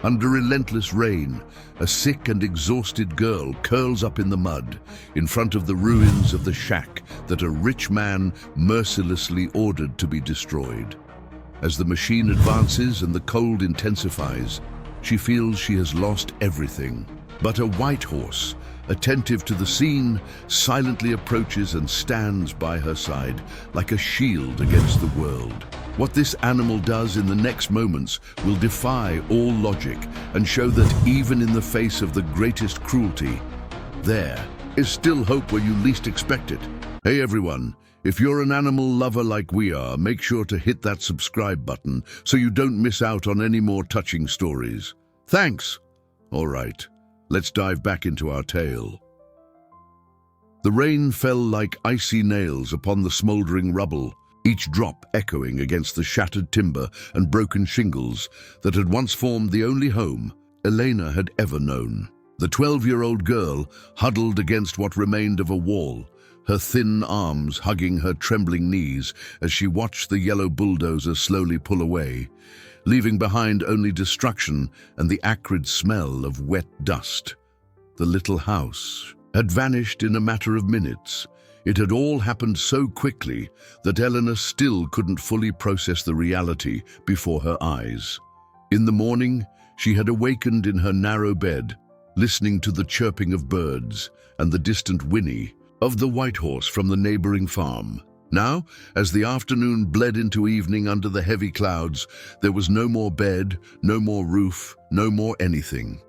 Under relentless rain, a sick and exhausted girl curls up in the mud in front of the ruins of the shack that a rich man mercilessly ordered to be destroyed. As the machine advances and the cold intensifies, she feels she has lost everything. But a white horse, attentive to the scene, silently approaches and stands by her side like a shield against the world. What this animal does in the next moments will defy all logic and show that even in the face of the greatest cruelty, there is still hope where you least expect it. Hey everyone, if you're an animal lover like we are, make sure to hit that subscribe button so you don't miss out on any more touching stories. Thanks! All right, let's dive back into our tale. The rain fell like icy nails upon the smoldering rubble, each drop echoing against the shattered timber and broken shingles that had once formed the only home Elena had ever known. The 12-year-old girl huddled against what remained of a wall, her thin arms hugging her trembling knees as she watched the yellow bulldozer slowly pull away, leaving behind only destruction and the acrid smell of wet dust. The little house had vanished in a matter of minutes. It had all happened so quickly that Elena still couldn't fully process the reality before her eyes. In the morning, she had awakened in her narrow bed, listening to the chirping of birds and the distant whinny of the white horse from the neighboring farm. Now, as the afternoon bled into evening under the heavy clouds, there was no more bed, no more roof, no more anything.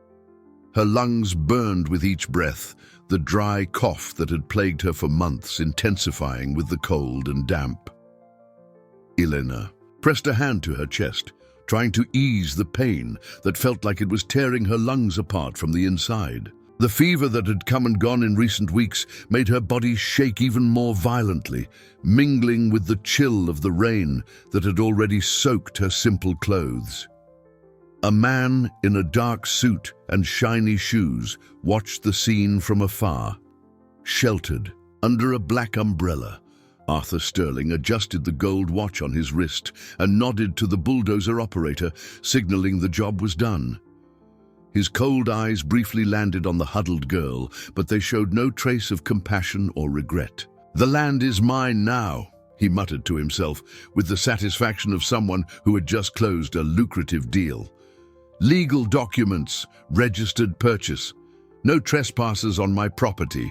Her lungs burned with each breath, the dry cough that had plagued her for months intensifying with the cold and damp. Elena pressed a hand to her chest, trying to ease the pain that felt like it was tearing her lungs apart from the inside. The fever that had come and gone in recent weeks made her body shake even more violently, mingling with the chill of the rain that had already soaked her simple clothes. A man in a dark suit and shiny shoes watched the scene from afar. Sheltered under a black umbrella, Arthur Sterling adjusted the gold watch on his wrist and nodded to the bulldozer operator, signaling the job was done. His cold eyes briefly landed on the huddled girl, but they showed no trace of compassion or regret. "The land is mine now," he muttered to himself, with the satisfaction of someone who had just closed a lucrative deal. "Legal documents, registered purchase. No trespassers on my property."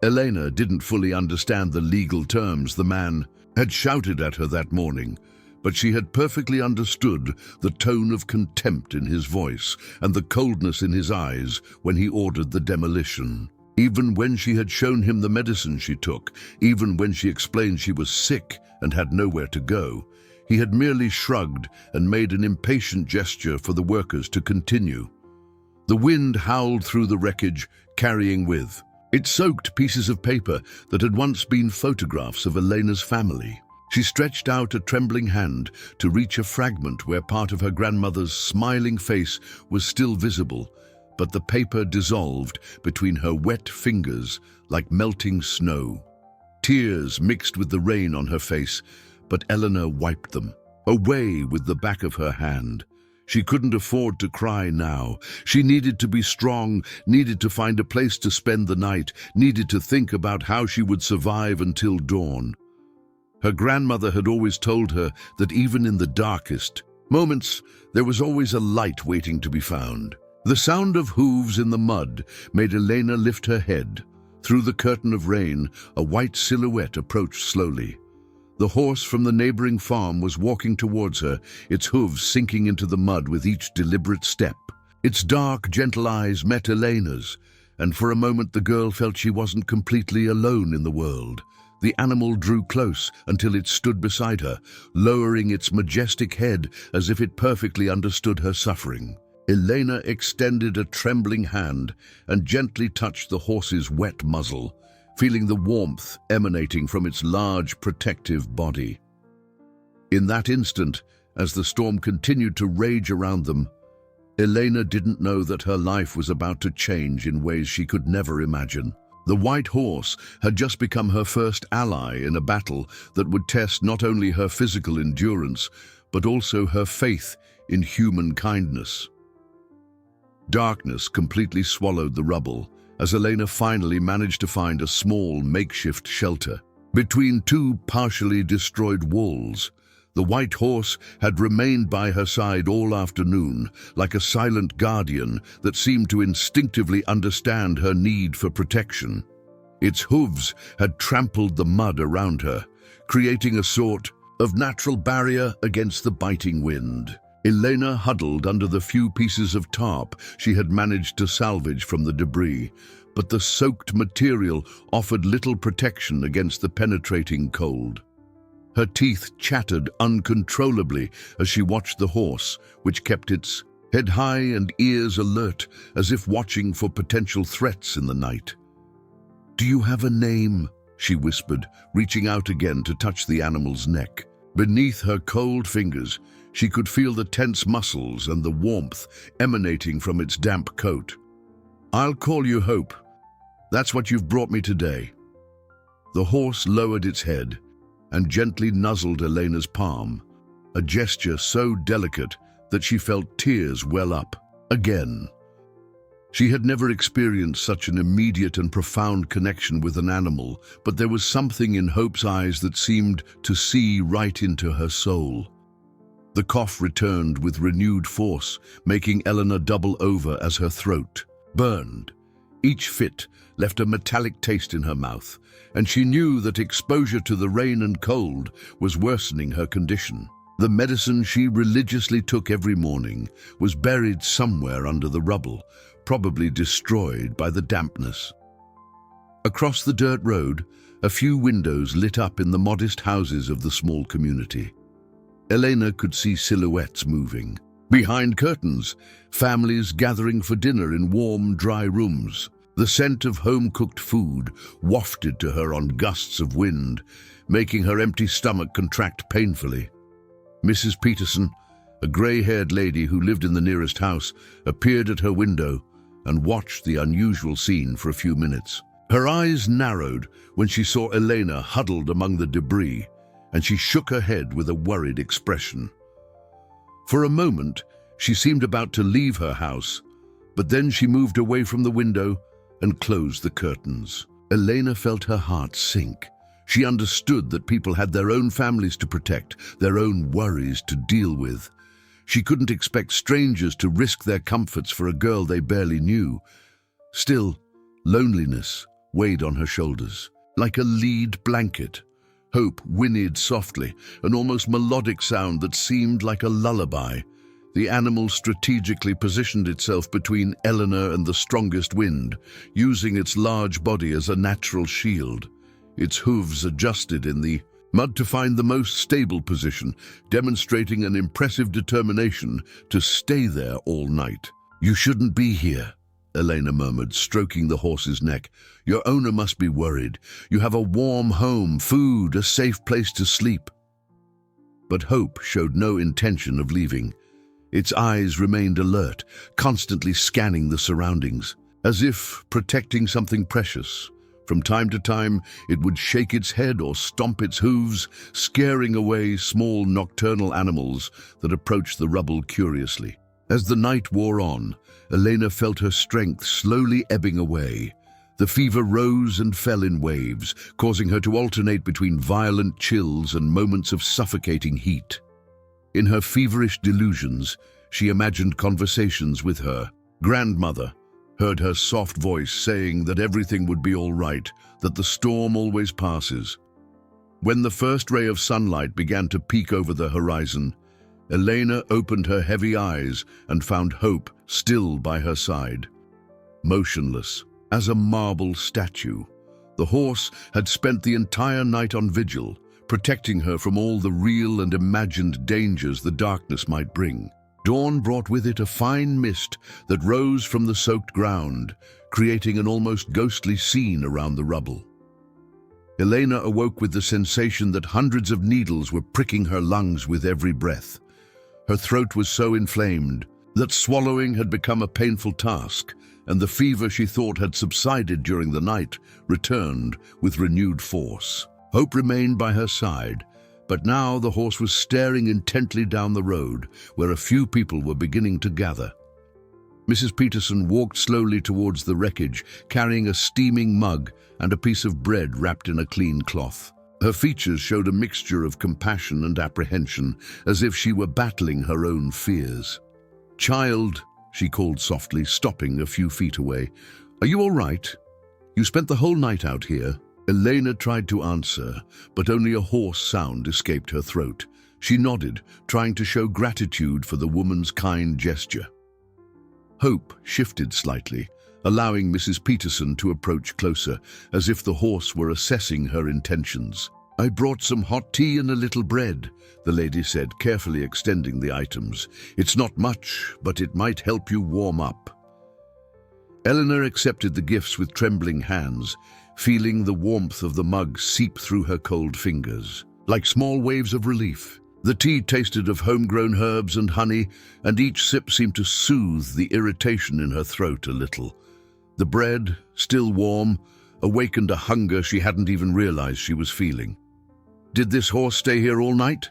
Elena didn't fully understand the legal terms the man had shouted at her that morning, but she had perfectly understood the tone of contempt in his voice and the coldness in his eyes when he ordered the demolition. Even when she had shown him the medicine she took, even when she explained she was sick and had nowhere to go, he had merely shrugged and made an impatient gesture for the workers to continue. The wind howled through the wreckage, carrying with it soaked pieces of paper that had once been photographs of Elena's family. She stretched out a trembling hand to reach a fragment where part of her grandmother's smiling face was still visible, but the paper dissolved between her wet fingers like melting snow. Tears mixed with the rain on her face, but Eleanor wiped them away with the back of her hand. She couldn't afford to cry now. She needed to be strong, needed to find a place to spend the night, needed to think about how she would survive until dawn. Her grandmother had always told her that even in the darkest moments, there was always a light waiting to be found. The sound of hooves in the mud made Elena lift her head. Through the curtain of rain, a white silhouette approached slowly. The horse from the neighboring farm was walking towards her, its hooves sinking into the mud with each deliberate step. Its dark, gentle eyes met Elena's, and for a moment the girl felt she wasn't completely alone in the world. The animal drew close until it stood beside her, lowering its majestic head as if it perfectly understood her suffering. Elena extended a trembling hand and gently touched the horse's wet muzzle, feeling the warmth emanating from its large, protective body. In that instant, as the storm continued to rage around them, Elena didn't know that her life was about to change in ways she could never imagine. The white horse had just become her first ally in a battle that would test not only her physical endurance, but also her faith in human kindness. Darkness completely swallowed the rubble as Elena finally managed to find a small makeshift shelter. Between two partially destroyed walls, the white horse had remained by her side all afternoon, like a silent guardian that seemed to instinctively understand her need for protection. Its hooves had trampled the mud around her, creating a sort of natural barrier against the biting wind. Elena huddled under the few pieces of tarp she had managed to salvage from the debris, but the soaked material offered little protection against the penetrating cold. Her teeth chattered uncontrollably as she watched the horse, which kept its head high and ears alert, as if watching for potential threats in the night. "Do you have a name?" she whispered, reaching out again to touch the animal's neck. Beneath her cold fingers, she could feel the tense muscles and the warmth emanating from its damp coat. "I'll call you Hope. That's what you've brought me today." The horse lowered its head and gently nuzzled Elena's palm, a gesture so delicate that she felt tears well up. Again. She had never experienced such an immediate and profound connection with an animal, but there was something in Hope's eyes that seemed to see right into her soul. The cough returned with renewed force, making Elena double over as her throat burned. Each fit left a metallic taste in her mouth, and she knew that exposure to the rain and cold was worsening her condition. The medicine she religiously took every morning was buried somewhere under the rubble, probably destroyed by the dampness. Across the dirt road, a few windows lit up in the modest houses of the small community. Elena could see silhouettes moving. Behind curtains, families gathering for dinner in warm, dry rooms. The scent of home-cooked food wafted to her on gusts of wind, making her empty stomach contract painfully. Mrs. Peterson, a grey-haired lady who lived in the nearest house, appeared at her window and watched the unusual scene for a few minutes. Her eyes narrowed when she saw Elena huddled among the debris, and she shook her head with a worried expression. For a moment, she seemed about to leave her house, but then she moved away from the window and closed the curtains. Elena felt her heart sink. She understood that people had their own families to protect, their own worries to deal with. She couldn't expect strangers to risk their comforts for a girl they barely knew. Still, loneliness weighed on her shoulders. Like a lead blanket, Hope whinnied softly, an almost melodic sound that seemed like a lullaby. The animal strategically positioned itself between Elena and the strongest wind, using its large body as a natural shield. Its hooves adjusted in the mud to find the most stable position, demonstrating an impressive determination to stay there all night. "You shouldn't be here," Elena murmured, stroking the horse's neck. "Your owner must be worried. You have a warm home, food, a safe place to sleep." But Hope showed no intention of leaving. Its eyes remained alert, constantly scanning the surroundings, as if protecting something precious. From time to time, it would shake its head or stomp its hooves, scaring away small nocturnal animals that approached the rubble curiously. As the night wore on, Elena felt her strength slowly ebbing away. The fever rose and fell in waves, causing her to alternate between violent chills and moments of suffocating heat. In her feverish delusions, she imagined conversations with her grandmother, heard her soft voice saying that everything would be all right, that the storm always passes. When the first ray of sunlight began to peek over the horizon, Elena opened her heavy eyes and found Hope still by her side, motionless as a marble statue. The horse had spent the entire night on vigil, protecting her from all the real and imagined dangers the darkness might bring. Dawn brought with it a fine mist that rose from the soaked ground, creating an almost ghostly scene around the rubble. Elena awoke with the sensation that hundreds of needles were pricking her lungs with every breath. Her throat was so inflamed that swallowing had become a painful task, and the fever she thought had subsided during the night returned with renewed force. Hope remained by her side, but now the horse was staring intently down the road, where a few people were beginning to gather. Mrs. Peterson walked slowly towards the wreckage, carrying a steaming mug and a piece of bread wrapped in a clean cloth. Her features showed a mixture of compassion and apprehension, as if she were battling her own fears. "Child," she called softly, stopping a few feet away. "Are you all right? You spent the whole night out here?" Elena tried to answer, but only a hoarse sound escaped her throat. She nodded, trying to show gratitude for the woman's kind gesture. Hope shifted slightly, allowing Mrs. Peterson to approach closer, as if the horse were assessing her intentions. "I brought some hot tea and a little bread," the lady said, carefully extending the items. "It's not much, but it might help you warm up." Eleanor accepted the gifts with trembling hands, feeling the warmth of the mug seep through her cold fingers. Like small waves of relief, the tea tasted of homegrown herbs and honey, and each sip seemed to soothe the irritation in her throat a little. The bread, still warm, awakened a hunger she hadn't even realized she was feeling. "Did this horse stay here all night?"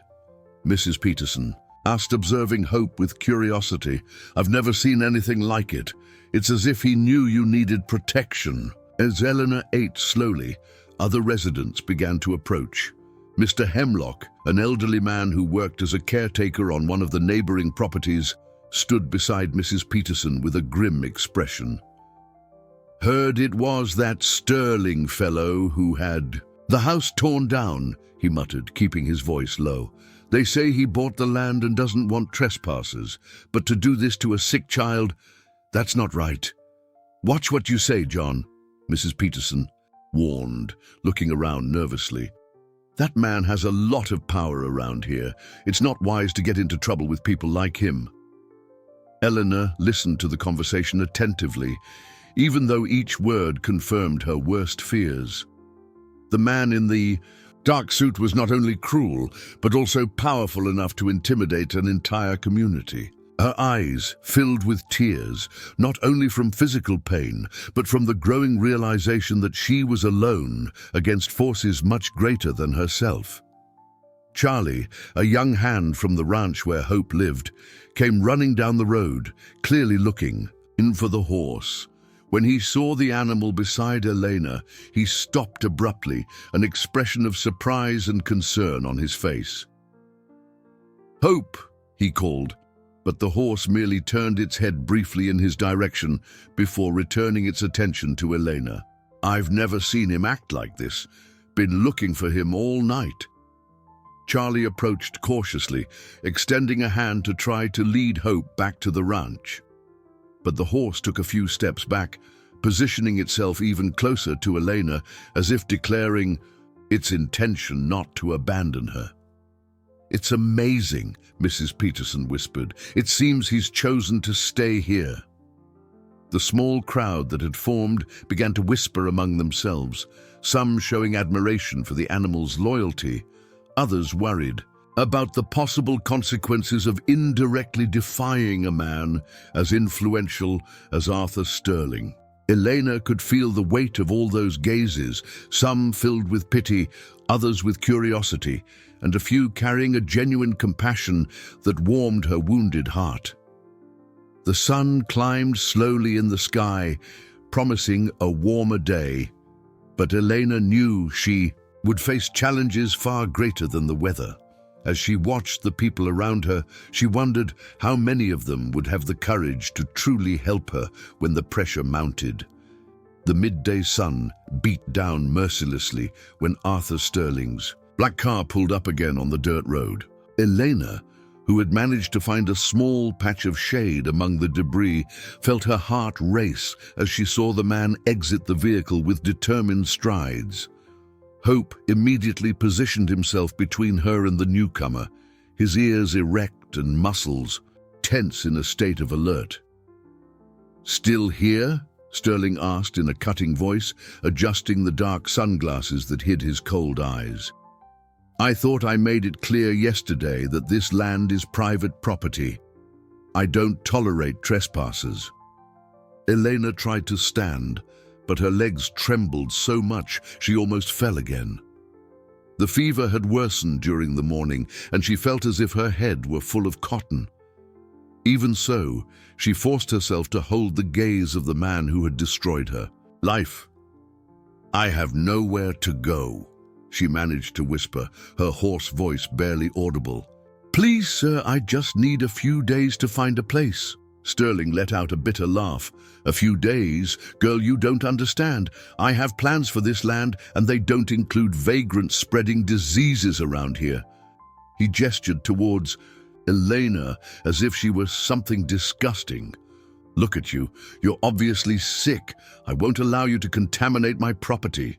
Mrs. Peterson asked, observing Hope with curiosity. "I've never seen anything like it. It's as if he knew you needed protection." As Eleanor ate slowly, other residents began to approach. Mr. Hemlock, an elderly man who worked as a caretaker on one of the neighboring properties, stood beside Mrs. Peterson with a grim expression. "Heard it was that Sterling fellow who had the house torn down," he muttered, keeping his voice low. "They say he bought the land and doesn't want trespassers, but to do this to a sick child, that's not right. Watch what you say, John," Mrs. Peterson warned, looking around nervously. "That man has a lot of power around here. It's not wise to get into trouble with people like him." Eleanor listened to the conversation attentively, even though each word confirmed her worst fears. The man in the dark suit was not only cruel, but also powerful enough to intimidate an entire community. Her eyes filled with tears, not only from physical pain, but from the growing realization that she was alone against forces much greater than herself. Charlie, a young hand from the ranch where Hope lived, came running down the road, clearly looking in for the horse. When he saw the animal beside Elena, he stopped abruptly, an expression of surprise and concern on his face. "Hope," he called, but the horse merely turned its head briefly in his direction before returning its attention to Elena. "I've never seen him act like this. Been looking for him all night." Charlie approached cautiously, extending a hand to try to lead Hope back to the ranch. But the horse took a few steps back, positioning itself even closer to Elena, as if declaring its intention not to abandon her. "It's amazing," Mrs. Peterson whispered. "It seems he's chosen to stay here." The small crowd that had formed began to whisper among themselves, some showing admiration for the animal's loyalty, others worried about the possible consequences of indirectly defying a man as influential as Arthur Sterling. Elena could feel the weight of all those gazes, some filled with pity, others with curiosity, and a few carrying a genuine compassion that warmed her wounded heart. The sun climbed slowly in the sky, promising a warmer day, but Elena knew she would face challenges far greater than the weather. As she watched the people around her, she wondered how many of them would have the courage to truly help her when the pressure mounted. The midday sun beat down mercilessly when Arthur Sterling's black car pulled up again on the dirt road. Elena, who had managed to find a small patch of shade among the debris, felt her heart race as she saw the man exit the vehicle with determined strides. Hope immediately positioned himself between her and the newcomer, his ears erect and muscles tense in a state of alert. "Still here?" Sterling asked in a cutting voice, adjusting the dark sunglasses that hid his cold eyes. "I thought I made it clear yesterday that this land is private property. I don't tolerate trespassers." Elena tried to stand, but her legs trembled so much she almost fell again. The fever had worsened during the morning, and she felt as if her head were full of cotton. Even so, she forced herself to hold the gaze of the man who had destroyed her. "Life, I have nowhere to go," she managed to whisper, her hoarse voice barely audible. "Please, sir, I just need a few days to find a place." Sterling let out a bitter laugh. "A few days? Girl, you don't understand. I have plans for this land, and they don't include vagrants spreading diseases around here." He gestured towards Elena as if she was something disgusting. "Look at you. You're obviously sick. I won't allow you to contaminate my property."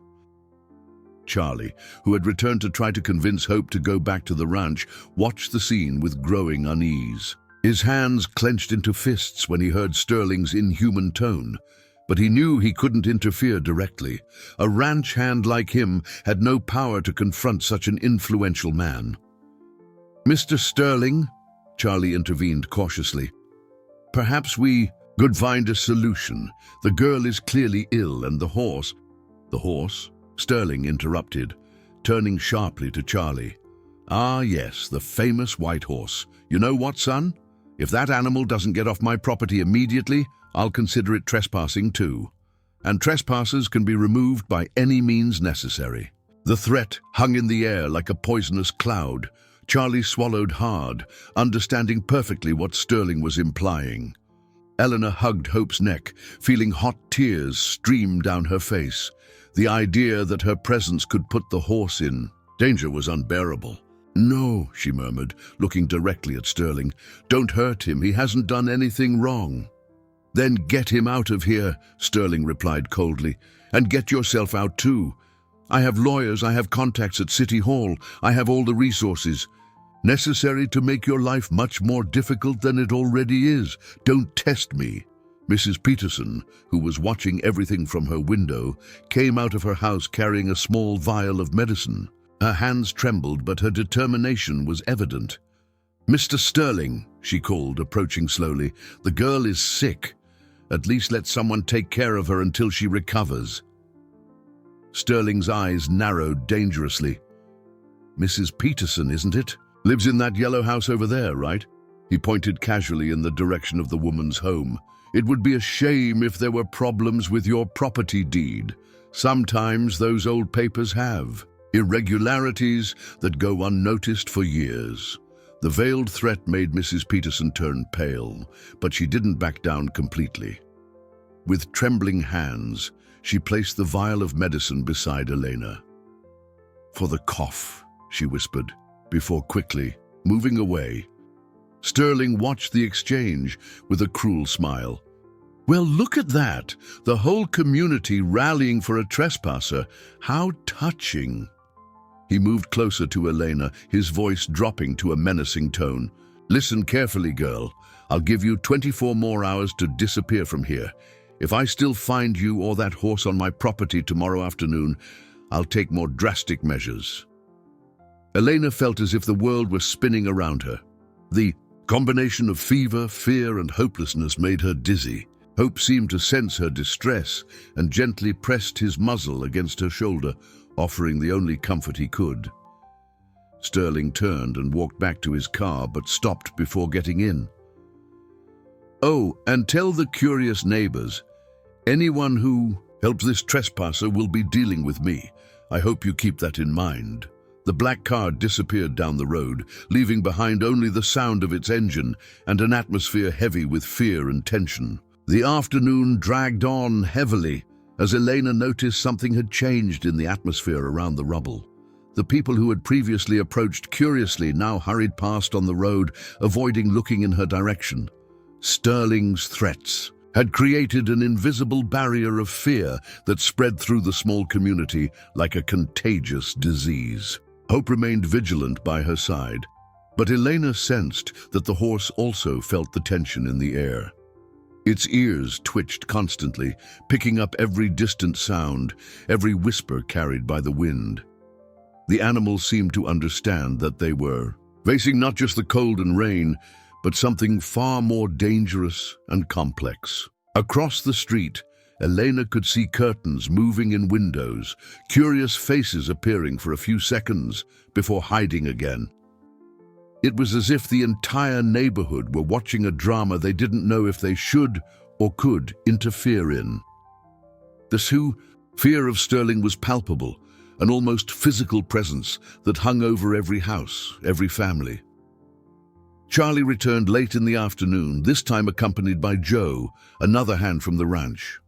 Charlie, who had returned to try to convince Hope to go back to the ranch, watched the scene with growing unease. His hands clenched into fists when he heard Sterling's inhuman tone, but he knew he couldn't interfere directly. A ranch hand like him had no power to confront such an influential man. "Mr. Sterling," Charlie intervened cautiously, "perhaps we could find a solution. The girl is clearly ill, and the horse—" "The horse?" Sterling interrupted, turning sharply to Charlie. "Ah, yes, the famous white horse. You know what, son? If that animal doesn't get off my property immediately, I'll consider it trespassing too. And trespassers can be removed by any means necessary." The threat hung in the air like a poisonous cloud. Charlie swallowed hard, understanding perfectly what Sterling was implying. Eleanor hugged Hope's neck, feeling hot tears stream down her face. The idea that her presence could put the horse in danger was unbearable. "No," she murmured, looking directly at Sterling. "Don't hurt him. He hasn't done anything wrong." "Then get him out of here," Sterling replied coldly. "And get yourself out too. I have lawyers, I have contacts at City Hall, I have all the resources necessary to make your life much more difficult than it already is. Don't test me." Mrs. Peterson, who was watching everything from her window, came out of her house carrying a small vial of medicine. Her hands trembled, but her determination was evident. "Mr. Sterling," she called, approaching slowly, "the girl is sick. At least let someone take care of her until she recovers." Sterling's eyes narrowed dangerously. "Mrs. Peterson, isn't it? Lives in that yellow house over there, right?" He pointed casually in the direction of the woman's home. "It would be a shame if there were problems with your property deed. Sometimes those old papers have irregularities that go unnoticed for years." The veiled threat made Mrs. Peterson turn pale, but she didn't back down completely. With trembling hands, she placed the vial of medicine beside Elena. "For the cough," she whispered, before quickly moving away. Sterling watched the exchange with a cruel smile. "Well, look at that! The whole community rallying for a trespasser. How touching!" He moved closer to Elena, his voice dropping to a menacing tone. "Listen carefully, girl. I'll give you 24 more hours to disappear from here. If I still find you or that horse on my property tomorrow afternoon, I'll take more drastic measures." Elena felt as if the world were spinning around her. The combination of fever, fear, and hopelessness made her dizzy. Hope seemed to sense her distress and gently pressed his muzzle against her shoulder, offering the only comfort he could. Sterling turned and walked back to his car, but stopped before getting in. "Oh, and tell the curious neighbors, anyone who helps this trespasser will be dealing with me. I hope you keep that in mind." The black car disappeared down the road, leaving behind only the sound of its engine and an atmosphere heavy with fear and tension. The afternoon dragged on heavily as Elena noticed something had changed in the atmosphere around the rubble. The people who had previously approached curiously now hurried past on the road, avoiding looking in her direction. Sterling's threats had created an invisible barrier of fear that spread through the small community like a contagious disease. Hope remained vigilant by her side, but Elena sensed that the horse also felt the tension in the air. Its ears twitched constantly, picking up every distant sound, every whisper carried by the wind. The animal seemed to understand that they were facing not just the cold and rain, but something far more dangerous and complex. Across the street, Elena could see curtains moving in windows, curious faces appearing for a few seconds before hiding again. It was as if the entire neighborhood were watching a drama they didn't know if they should or could interfere in. The fear of Sterling was palpable, an almost physical presence that hung over every house, every family. Charlie returned late in the afternoon, this time accompanied by Joe, another hand from the ranch.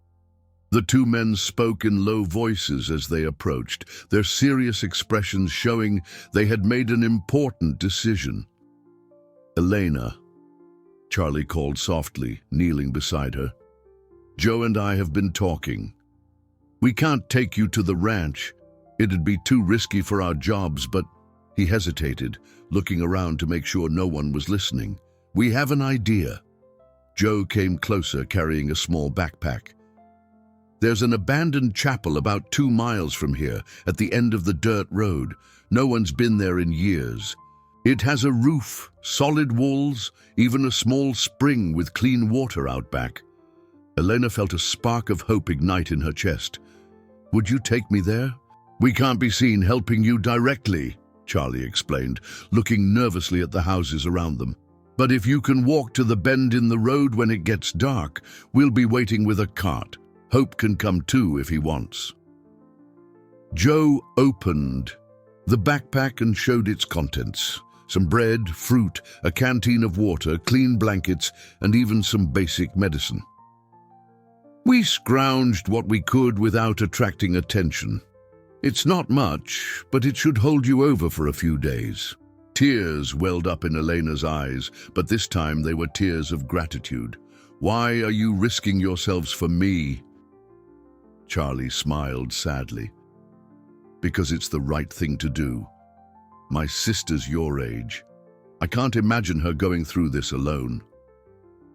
The two men spoke in low voices as they approached, their serious expressions showing they had made an important decision. "Elena," Charlie called softly, kneeling beside her. "Joe and I have been talking. We can't take you to the ranch. It'd be too risky for our jobs, but—" He hesitated, looking around to make sure no one was listening. "We have an idea." Joe came closer, carrying a small backpack. "There's an abandoned chapel about 2 miles from here, at the end of the dirt road. No one's been there in years. It has a roof, solid walls, even a small spring with clean water out back." Elena felt a spark of hope ignite in her chest. "Would you take me there?" "We can't be seen helping you directly," Charlie explained, looking nervously at the houses around them. "But if you can walk to the bend in the road when it gets dark, we'll be waiting with a cart. Hope can come too if he wants." Joe opened the backpack and showed its contents. Some bread, fruit, a canteen of water, clean blankets, and even some basic medicine. "We scrounged what we could without attracting attention. It's not much, but it should hold you over for a few days." Tears welled up in Elena's eyes, but this time they were tears of gratitude. "Why are you risking yourselves for me?" Charlie smiled sadly. "Because it's the right thing to do. My sister's your age. I can't imagine her going through this alone.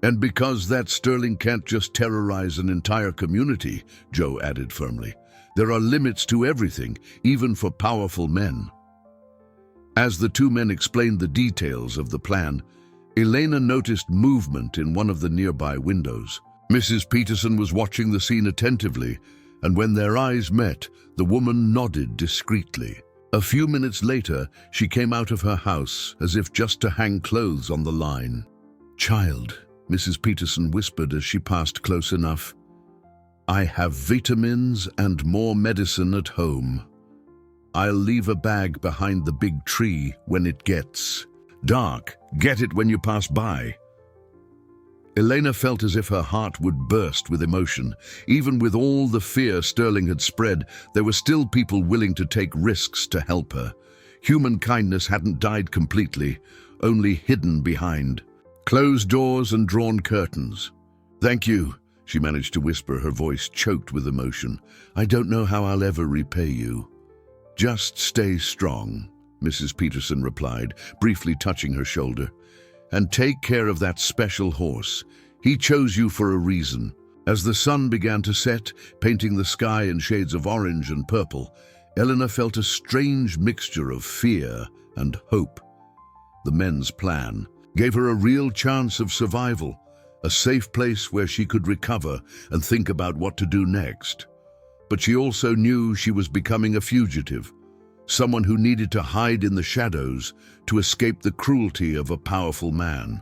And because that Sterling can't just terrorize an entire community," Joe added firmly. "There are limits to everything, even for powerful men." As the two men explained the details of the plan, Elena noticed movement in one of the nearby windows. Mrs. Peterson was watching the scene attentively, and when their eyes met, the woman nodded discreetly. A few minutes later, she came out of her house as if just to hang clothes on the line. "Child," Mrs. Peterson whispered as she passed close enough, "I have vitamins and more medicine at home. I'll leave a bag behind the big tree when it gets dark. Get it when you pass by." Elena felt as if her heart would burst with emotion. Even with all the fear Sterling had spread, there were still people willing to take risks to help her. Human kindness hadn't died completely, only hidden behind closed doors and drawn curtains. "Thank you," she managed to whisper, her voice choked with emotion. "I don't know how I'll ever repay you." "Just stay strong," Mrs. Peterson replied, briefly touching her shoulder. "And take care of that special horse. He chose you for a reason." As the sun began to set, painting the sky in shades of orange and purple, Elena felt a strange mixture of fear and hope. The men's plan gave her a real chance of survival, a safe place where she could recover and think about what to do next. But she also knew she was becoming a fugitive, someone who needed to hide in the shadows to escape the cruelty of a powerful man.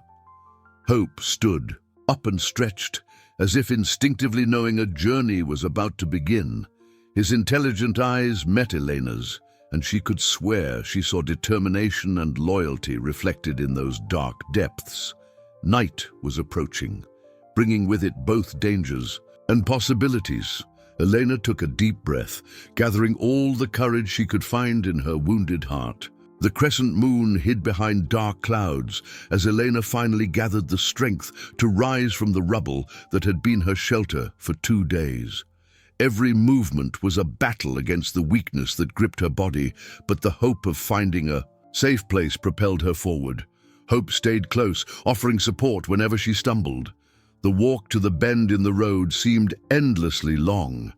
Hope stood up and stretched, as if instinctively knowing a journey was about to begin. His intelligent eyes met Elena's, and she could swear she saw determination and loyalty reflected in those dark depths. Night was approaching, bringing with it both dangers and possibilities. Elena took a deep breath, gathering all the courage she could find in her wounded heart. The crescent moon hid behind dark clouds as Elena finally gathered the strength to rise from the rubble that had been her shelter for 2 days. Every movement was a battle against the weakness that gripped her body, but the hope of finding a safe place propelled her forward. Hope stayed close, offering support whenever she stumbled. The walk to the bend in the road seemed endlessly long.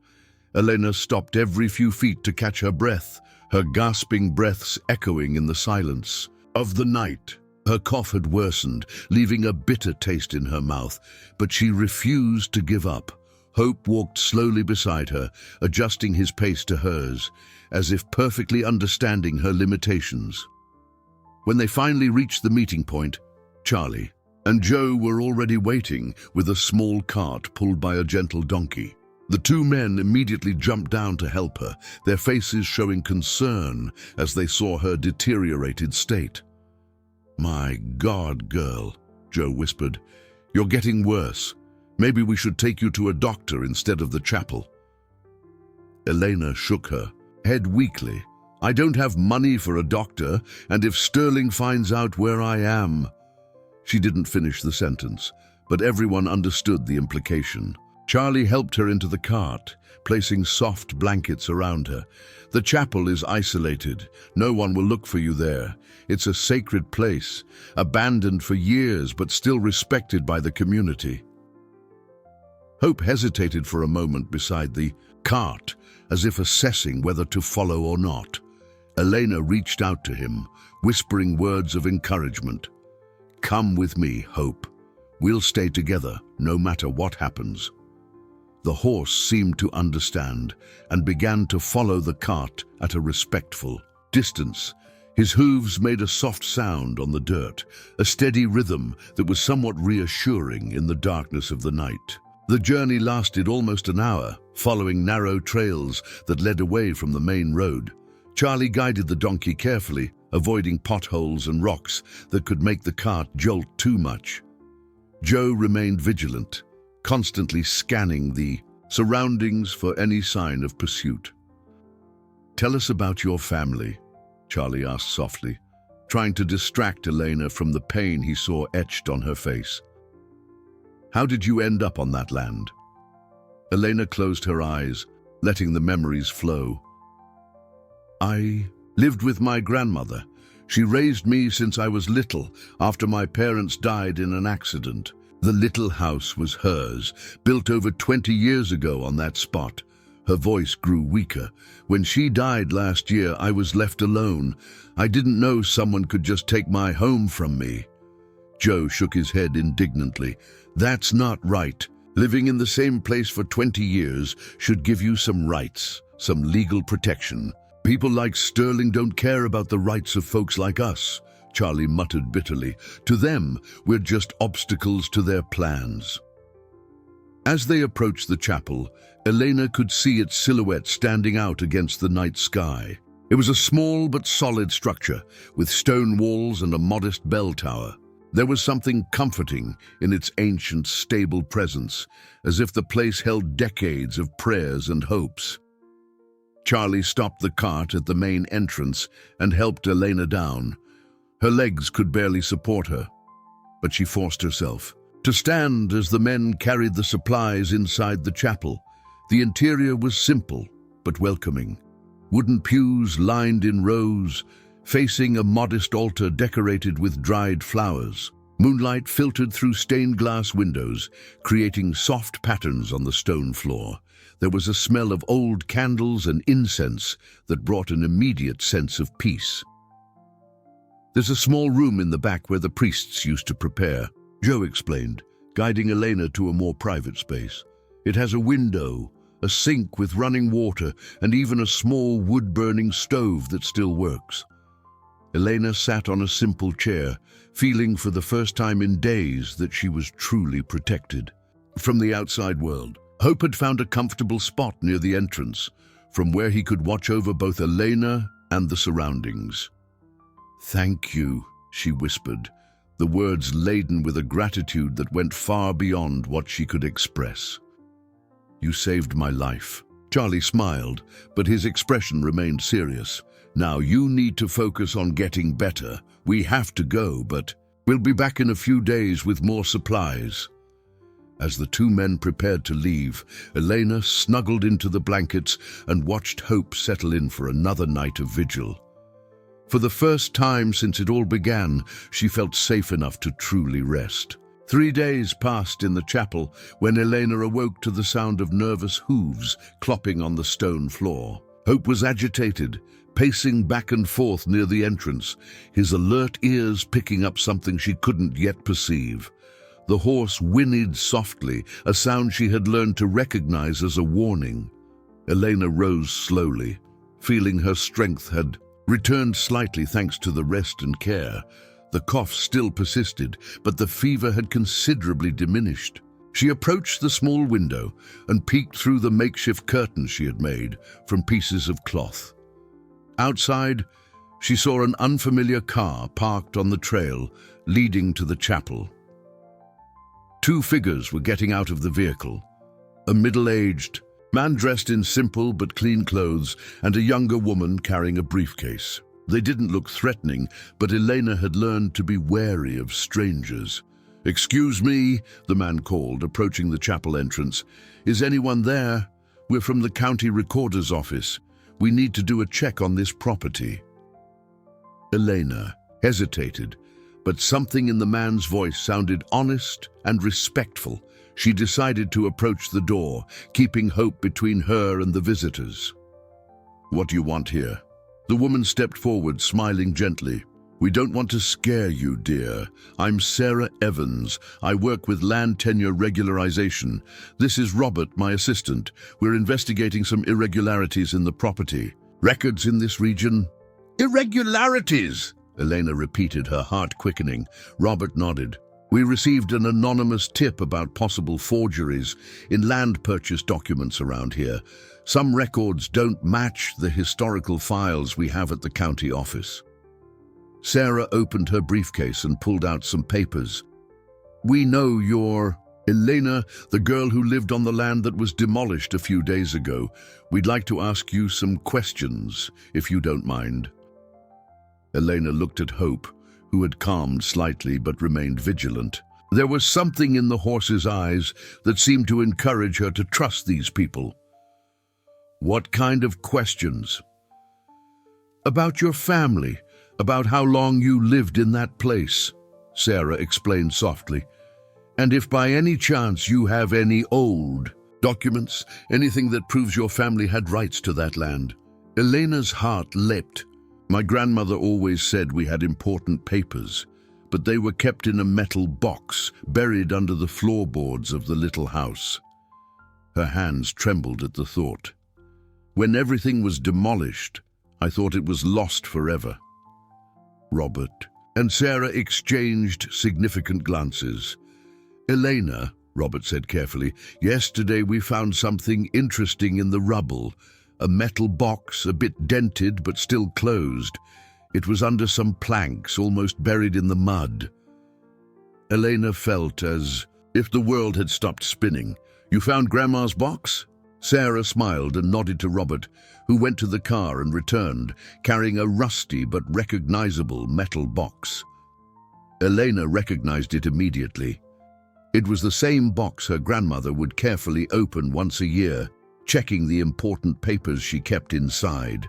Elena stopped every few feet to catch her breath, her gasping breaths echoing in the silence of the night. Her cough had worsened, leaving a bitter taste in her mouth, but she refused to give up. Hope walked slowly beside her, adjusting his pace to hers, as if perfectly understanding her limitations. When they finally reached the meeting point, Charlie and Joe were already waiting with a small cart pulled by a gentle donkey. The two men immediately jumped down to help her, their faces showing concern as they saw her deteriorated state. "My God, girl," Joe whispered, "you're getting worse. Maybe we should take you to a doctor instead of the chapel." Elena shook her head weakly. "I don't have money for a doctor, and if Sterling finds out where I am—" She didn't finish the sentence, but everyone understood the implication. Charlie helped her into the cart, placing soft blankets around her. "The chapel is isolated. No one will look for you there. It's a sacred place, abandoned for years but still respected by the community." Hope hesitated for a moment beside the cart, as if assessing whether to follow or not. Elena reached out to him, whispering words of encouragement. "Come with me, Hope. We'll stay together, no matter what happens." The horse seemed to understand and began to follow the cart at a respectful distance. His hooves made a soft sound on the dirt, a steady rhythm that was somewhat reassuring in the darkness of the night. The journey lasted almost an hour, following narrow trails that led away from the main road. Charlie guided the donkey carefully, avoiding potholes and rocks that could make the cart jolt too much. Joe remained vigilant, constantly scanning the surroundings for any sign of pursuit. "Tell us about your family," Charlie asked softly, trying to distract Elena from the pain he saw etched on her face. "How did you end up on that land?" Elena closed her eyes, letting the memories flow. "I lived with my grandmother. She raised me since I was little, after my parents died in an accident. The little house was hers, built over 20 years ago on that spot." Her voice grew weaker. "When she died last year, I was left alone. I didn't know someone could just take my home from me." Joe shook his head indignantly. "That's not right. Living in the same place for 20 years should give you some rights, some legal protection. People like Sterling don't care about the rights of folks like us," Charlie muttered bitterly. "To them, we're just obstacles to their plans." As they approached the chapel, Elena could see its silhouette standing out against the night sky. It was a small but solid structure, with stone walls and a modest bell tower. There was something comforting in its ancient, stable presence, as if the place held decades of prayers and hopes. Charlie stopped the cart at the main entrance and helped Elena down. Her legs could barely support her, but she forced herself to stand as the men carried the supplies inside the chapel. The interior was simple but welcoming. Wooden pews lined in rows, facing a modest altar decorated with dried flowers. Moonlight filtered through stained glass windows, creating soft patterns on the stone floor. There was a smell of old candles and incense that brought an immediate sense of peace. "There's a small room in the back where the priests used to prepare," Joe explained, guiding Elena to a more private space. "It has a window, a sink with running water, and even a small wood-burning stove that still works." Elena sat on a simple chair, feeling for the first time in days that she was truly protected from the outside world. Hope had found a comfortable spot near the entrance, from where he could watch over both Elena and the surroundings. "Thank you," she whispered, the words laden with a gratitude that went far beyond what she could express. "You saved my life." Charlie smiled, but his expression remained serious. "Now you need to focus on getting better. We have to go, but we'll be back in a few days with more supplies." As the two men prepared to leave, Elena snuggled into the blankets and watched Hope settle in for another night of vigil. For the first time since it all began, she felt safe enough to truly rest. 3 days passed in the chapel when Elena awoke to the sound of nervous hooves clopping on the stone floor. Hope was agitated, pacing back and forth near the entrance, his alert ears picking up something she couldn't yet perceive. The horse whinnied softly, a sound she had learned to recognize as a warning. Elena rose slowly, feeling her strength had returned slightly thanks to the rest and care. The cough still persisted, but the fever had considerably diminished. She approached the small window and peeked through the makeshift curtains she had made from pieces of cloth. Outside, she saw an unfamiliar car parked on the trail leading to the chapel. Two figures were getting out of the vehicle. A middle-aged man dressed in simple but clean clothes and a younger woman carrying a briefcase. They didn't look threatening, but Elena had learned to be wary of strangers. "Excuse me," the man called, approaching the chapel entrance. "Is anyone there? We're from the county recorder's office. We need to do a check on this property." Elena hesitated, but something in the man's voice sounded honest and respectful. She decided to approach the door, keeping hope between her and the visitors. "What do you want here?" The woman stepped forward, smiling gently. "We don't want to scare you, dear. I'm Sarah Evans. I work with land tenure regularization. This is Robert, my assistant. We're investigating some irregularities in the property. Records in this region?" "Irregularities?" Elena repeated, her heart quickening. Robert nodded. "We received an anonymous tip about possible forgeries in land purchase documents around here. Some records don't match the historical files we have at the county office." Sarah opened her briefcase and pulled out some papers. "We know you're Elena, the girl who lived on the land that was demolished a few days ago. We'd like to ask you some questions, if you don't mind." Elena looked at Hope, who had calmed slightly but remained vigilant. There was something in the horse's eyes that seemed to encourage her to trust these people. "What kind of questions?" "About your family, about how long you lived in that place," Sarah explained softly. "And if by any chance you have any old documents, anything that proves your family had rights to that land." Elena's heart leapt. "My grandmother always said we had important papers, but they were kept in a metal box buried under the floorboards of the little house." Her hands trembled at the thought. "When everything was demolished, I thought it was lost forever." Robert and Sarah exchanged significant glances. "Elena," Robert said carefully, "yesterday we found something interesting in the rubble. A metal box, a bit dented but still closed. It was under some planks, almost buried in the mud." Elena felt as if the world had stopped spinning. "You found Grandma's box?" Sarah smiled and nodded to Robert, who went to the car and returned, carrying a rusty but recognizable metal box. Elena recognized it immediately. It was the same box her grandmother would carefully open once a year, checking the important papers she kept inside.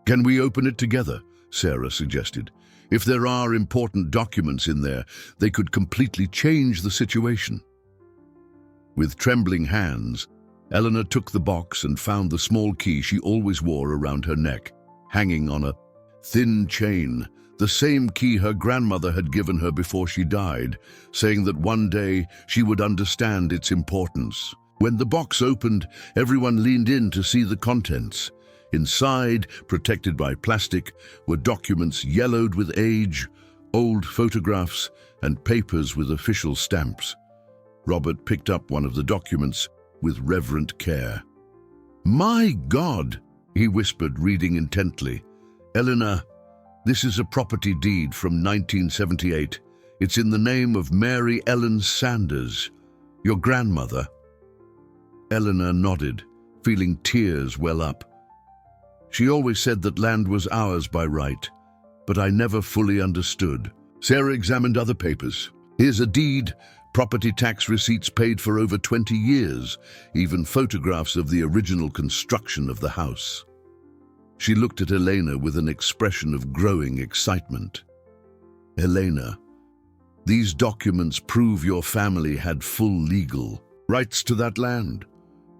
"Can we open it together?" Sarah suggested. "If there are important documents in there, they could completely change the situation." With trembling hands, Eleanor took the box and found the small key she always wore around her neck, hanging on a thin chain, the same key her grandmother had given her before she died, saying that one day she would understand its importance. When the box opened, everyone leaned in to see the contents. Inside, protected by plastic, were documents yellowed with age, old photographs, and papers with official stamps. Robert picked up one of the documents with reverent care. "My God," he whispered, reading intently. "Eleanor, this is a property deed from 1978. It's in the name of Mary Ellen Sanders, your grandmother." Eleanor nodded, feeling tears well up. "She always said that land was ours by right, but I never fully understood." Sarah examined other papers. "Here's a deed, property tax receipts paid for over 20 years, even photographs of the original construction of the house." She looked at Elena with an expression of growing excitement. "Elena, these documents prove your family had full legal rights to that land."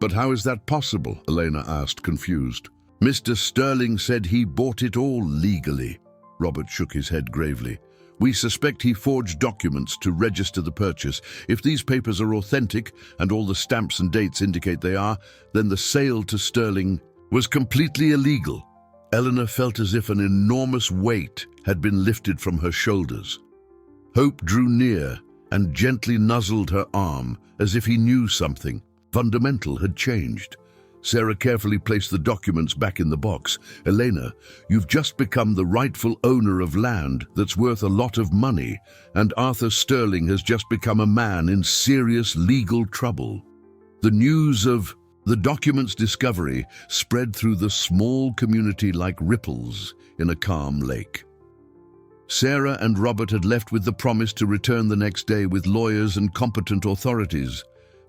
"But how is that possible?" Elena asked, confused. "Mr. Sterling said he bought it all legally." Robert shook his head gravely. "We suspect he forged documents to register the purchase. If these papers are authentic, and all the stamps and dates indicate they are, then the sale to Sterling was completely illegal." Eleanor felt as if an enormous weight had been lifted from her shoulders. Hope drew near and gently nuzzled her arm as if he knew something fundamental had changed. Sarah carefully placed the documents back in the box. "Elena, you've just become the rightful owner of land that's worth a lot of money, and Arthur Sterling has just become a man in serious legal trouble." The news of the document's discovery spread through the small community like ripples in a calm lake. Sarah and Robert had left with the promise to return the next day with lawyers and competent authorities.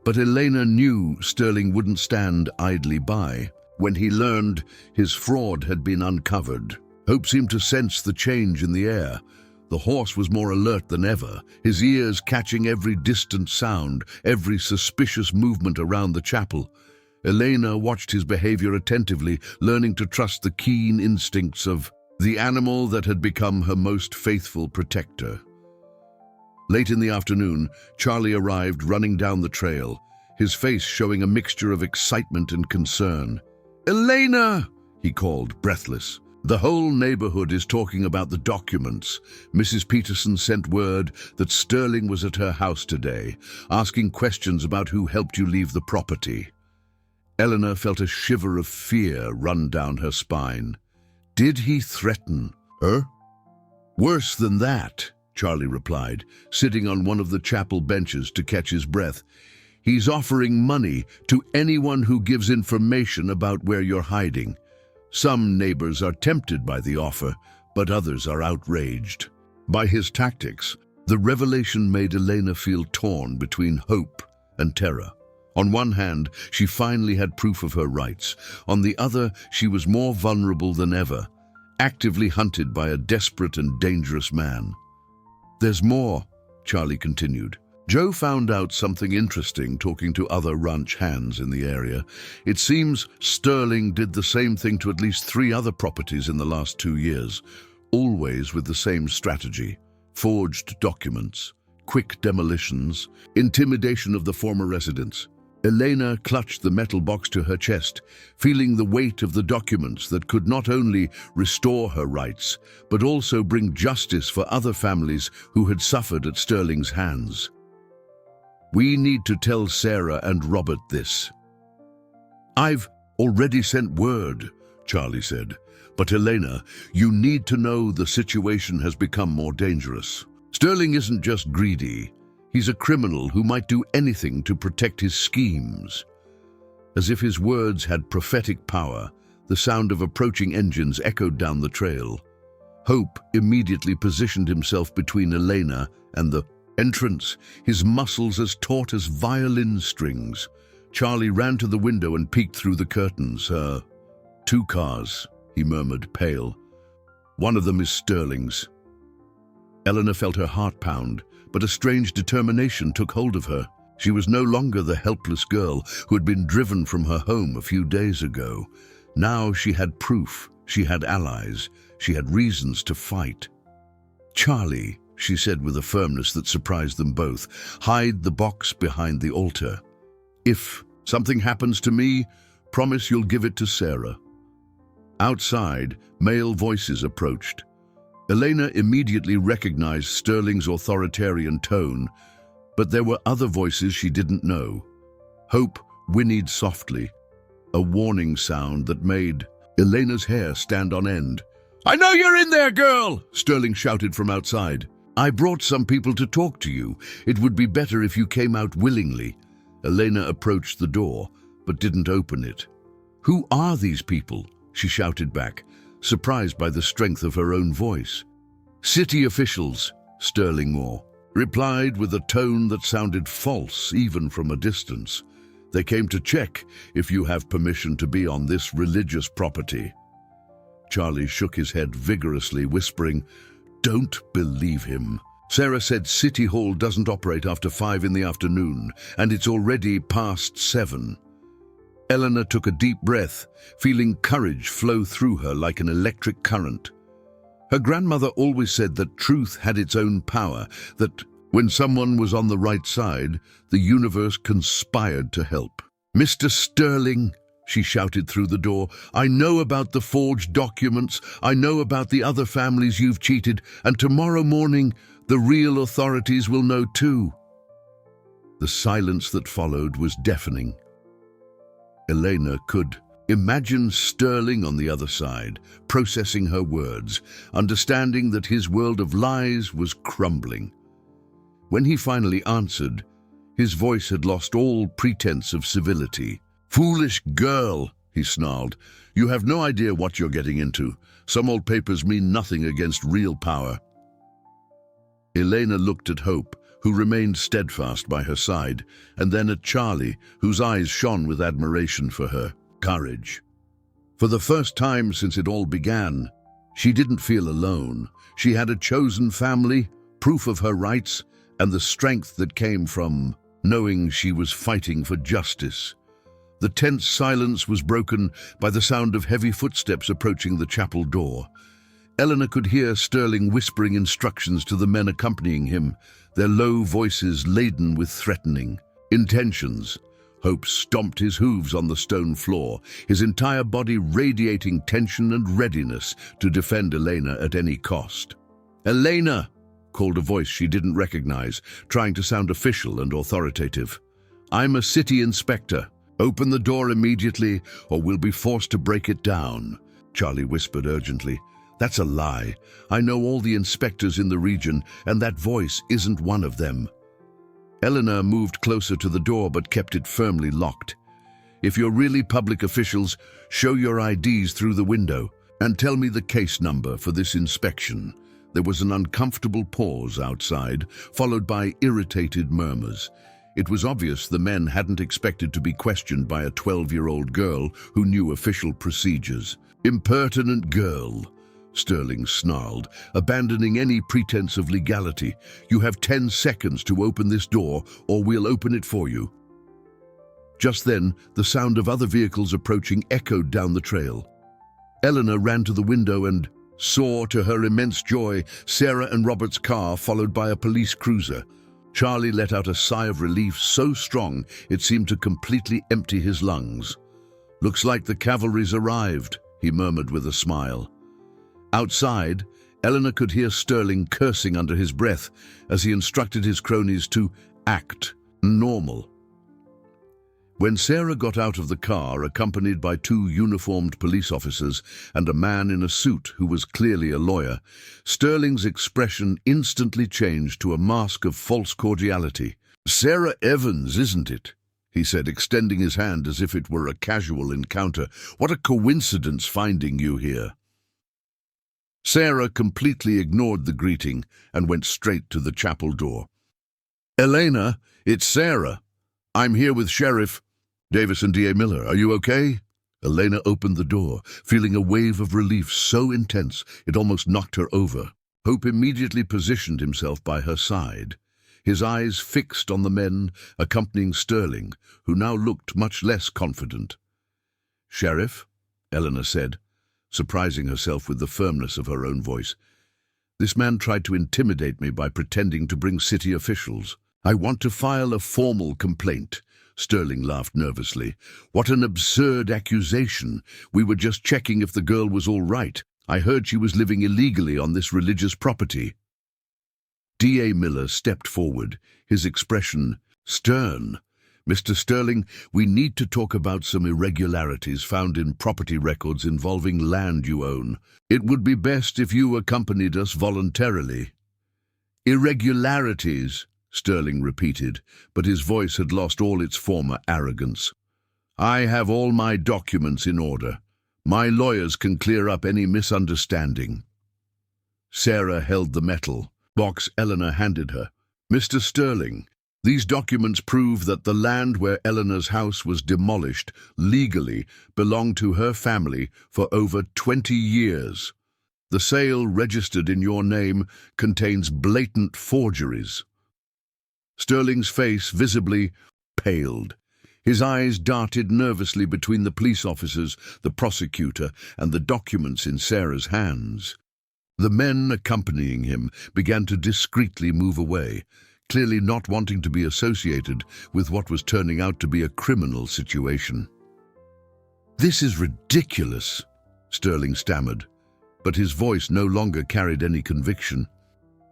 But Elena knew Sterling wouldn't stand idly by. When he learned his fraud had been uncovered, Hope seemed to sense the change in the air. The horse was more alert than ever, his ears catching every distant sound, every suspicious movement around the chapel. Elena watched his behavior attentively, learning to trust the keen instincts of the animal that had become her most faithful protector. Late in the afternoon, Charlie arrived running down the trail, his face showing a mixture of excitement and concern. "Elena!" he called, breathless. "The whole neighborhood is talking about the documents. Mrs. Peterson sent word that Sterling was at her house today, asking questions about who helped you leave the property." Eleanor felt a shiver of fear run down her spine. Did he threaten her? "Worse than that," Charlie replied, sitting on one of the chapel benches to catch his breath. "He's offering money to anyone who gives information about where you're hiding. Some neighbors are tempted by the offer, but others are outraged." By his tactics, the revelation made Elena feel torn between hope and terror. On one hand, she finally had proof of her rights. On the other, she was more vulnerable than ever, actively hunted by a desperate and dangerous man. "There's more," Charlie continued. "Joe found out something interesting talking to other ranch hands in the area. It seems Sterling did the same thing to at least 3 other properties in the last 2 years, always with the same strategy: forged documents, quick demolitions, intimidation of the former residents. Elena clutched the metal box to her chest, feeling the weight of the documents that could not only restore her rights, but also bring justice for other families who had suffered at Sterling's hands. "We need to tell Sarah and Robert this." "I've already sent word," Charlie said. "But Elena, you need to know the situation has become more dangerous. Sterling isn't just greedy. He's a criminal who might do anything to protect his schemes." As if his words had prophetic power, the sound of approaching engines echoed down the trail. Hope immediately positioned himself between Elena and the entrance, his muscles as taut as violin strings. Charlie ran to the window and peeked through the curtains. 2 cars, he murmured, pale. "One of them is Sterling's." Eleanor felt her heart pound, but a strange determination took hold of her. She was no longer the helpless girl who had been driven from her home a few days ago. Now she had proof, she had allies, she had reasons to fight. "Charlie," she said with a firmness that surprised them both, "hide the box behind the altar. If something happens to me, promise you'll give it to Sarah." Outside, male voices approached. Elena immediately recognized Sterling's authoritarian tone, but there were other voices she didn't know. Hope whinnied softly, a warning sound that made Elena's hair stand on end. "I know you're in there, girl!" Sterling shouted from outside. "I brought some people to talk to you. It would be better if you came out willingly." Elena approached the door, but didn't open it. "Who are these people?" she shouted back, surprised by the strength of her own voice. "City officials," Sterling replied with a tone that sounded false even from a distance. "They came to check if you have permission to be on this religious property." Charlie shook his head vigorously, whispering, "Don't believe him. Sarah said City Hall doesn't operate after 5 in the afternoon, and it's already past 7. Eleanor took a deep breath, feeling courage flow through her like an electric current. Her grandmother always said that truth had its own power, that when someone was on the right side, the universe conspired to help. "Mr. Sterling," she shouted through the door. "I know about the forged documents. I know about the other families you've cheated, and tomorrow morning the real authorities will know too." The silence that followed was deafening. Elena could imagine Sterling on the other side, processing her words, understanding that his world of lies was crumbling. When he finally answered, his voice had lost all pretense of civility. "Foolish girl," he snarled. "You have no idea what you're getting into. Some old papers mean nothing against real power." Elena looked at Hope, who remained steadfast by her side, and then at Charlie, whose eyes shone with admiration for her courage. For the first time since it all began, she didn't feel alone. She had a chosen family, proof of her rights, and the strength that came from knowing she was fighting for justice. The tense silence was broken by the sound of heavy footsteps approaching the chapel door. Eleanor could hear Sterling whispering instructions to the men accompanying him, their low voices laden with threatening intentions. Hope stomped his hooves on the stone floor, his entire body radiating tension and readiness to defend Elena at any cost. "Elena!" called a voice she didn't recognize, trying to sound official and authoritative. "I'm a city inspector. Open the door immediately, or we'll be forced to break it down," Charlie whispered urgently. "That's a lie. I know all the inspectors in the region, and that voice isn't one of them." Eleanor moved closer to the door but kept it firmly locked. "If you're really public officials, show your IDs through the window and tell me the case number for this inspection." There was an uncomfortable pause outside, followed by irritated murmurs. It was obvious the men hadn't expected to be questioned by a 12-year-old girl who knew official procedures. "Impertinent girl," Sterling snarled, abandoning any pretense of legality. "You have 10 seconds to open this door, or we'll open it for you." Just then, the sound of other vehicles approaching echoed down the trail. Eleanor ran to the window and saw, to her immense joy, Sarah and Robert's car followed by a police cruiser. Charlie let out a sigh of relief so strong it seemed to completely empty his lungs. "Looks like the cavalry's arrived," he murmured with a smile. Outside, Eleanor could hear Sterling cursing under his breath as he instructed his cronies to act normal. When Sarah got out of the car, accompanied by 2 uniformed police officers and a man in a suit who was clearly a lawyer, Sterling's expression instantly changed to a mask of false cordiality. "Sarah Evans, isn't it?" he said, extending his hand as if it were a casual encounter. "What a coincidence finding you here." Sarah completely ignored the greeting and went straight to the chapel door. "Elena, it's Sarah. I'm here with Sheriff Davis and D.A. Miller. Are you okay?" Elena opened the door, feeling a wave of relief so intense it almost knocked her over. Hope immediately positioned himself by her side, his eyes fixed on the men accompanying Sterling, who now looked much less confident. "Sheriff," Eleanor said, surprising herself with the firmness of her own voice, "this man tried to intimidate me by pretending to bring city officials. I want to file a formal complaint." Sterling laughed nervously. "What an absurd accusation. We were just checking if the girl was all right. I heard she was living illegally on this religious property." D.A. Miller stepped forward, his expression stern. "Mr. Sterling, we need to talk about some irregularities found in property records involving land you own. It would be best if you accompanied us voluntarily." "Irregularities," Sterling repeated, but his voice had lost all its former arrogance. "I have all my documents in order. My lawyers can clear up any misunderstanding." Sarah held the metal box Eleanor handed her. "Mr. Sterling, these documents prove that the land where Eleanor's house was demolished legally belonged to her family for over 20 years. The sale registered in your name contains blatant forgeries." Sterling's face visibly paled. His eyes darted nervously between the police officers, the prosecutor, and the documents in Sarah's hands. The men accompanying him began to discreetly move away, clearly not wanting to be associated with what was turning out to be a criminal situation. "This is ridiculous," Sterling stammered, but his voice no longer carried any conviction.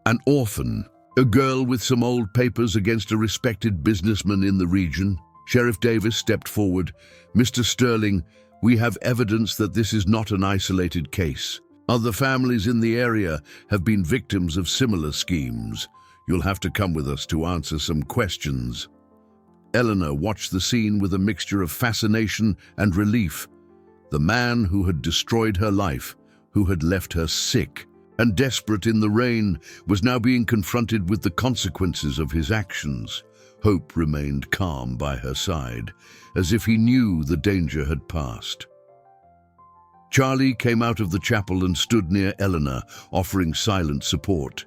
"An orphan, a girl with some old papers against a respected businessman in the region." Sheriff Davis stepped forward. "Mr. Sterling, we have evidence that this is not an isolated case. Other families in the area have been victims of similar schemes. You'll have to come with us to answer some questions." Eleanor watched the scene with a mixture of fascination and relief. The man who had destroyed her life, who had left her sick and desperate in the rain, was now being confronted with the consequences of his actions. Hope remained calm by her side, as if he knew the danger had passed. Charlie came out of the chapel and stood near Eleanor, offering silent support.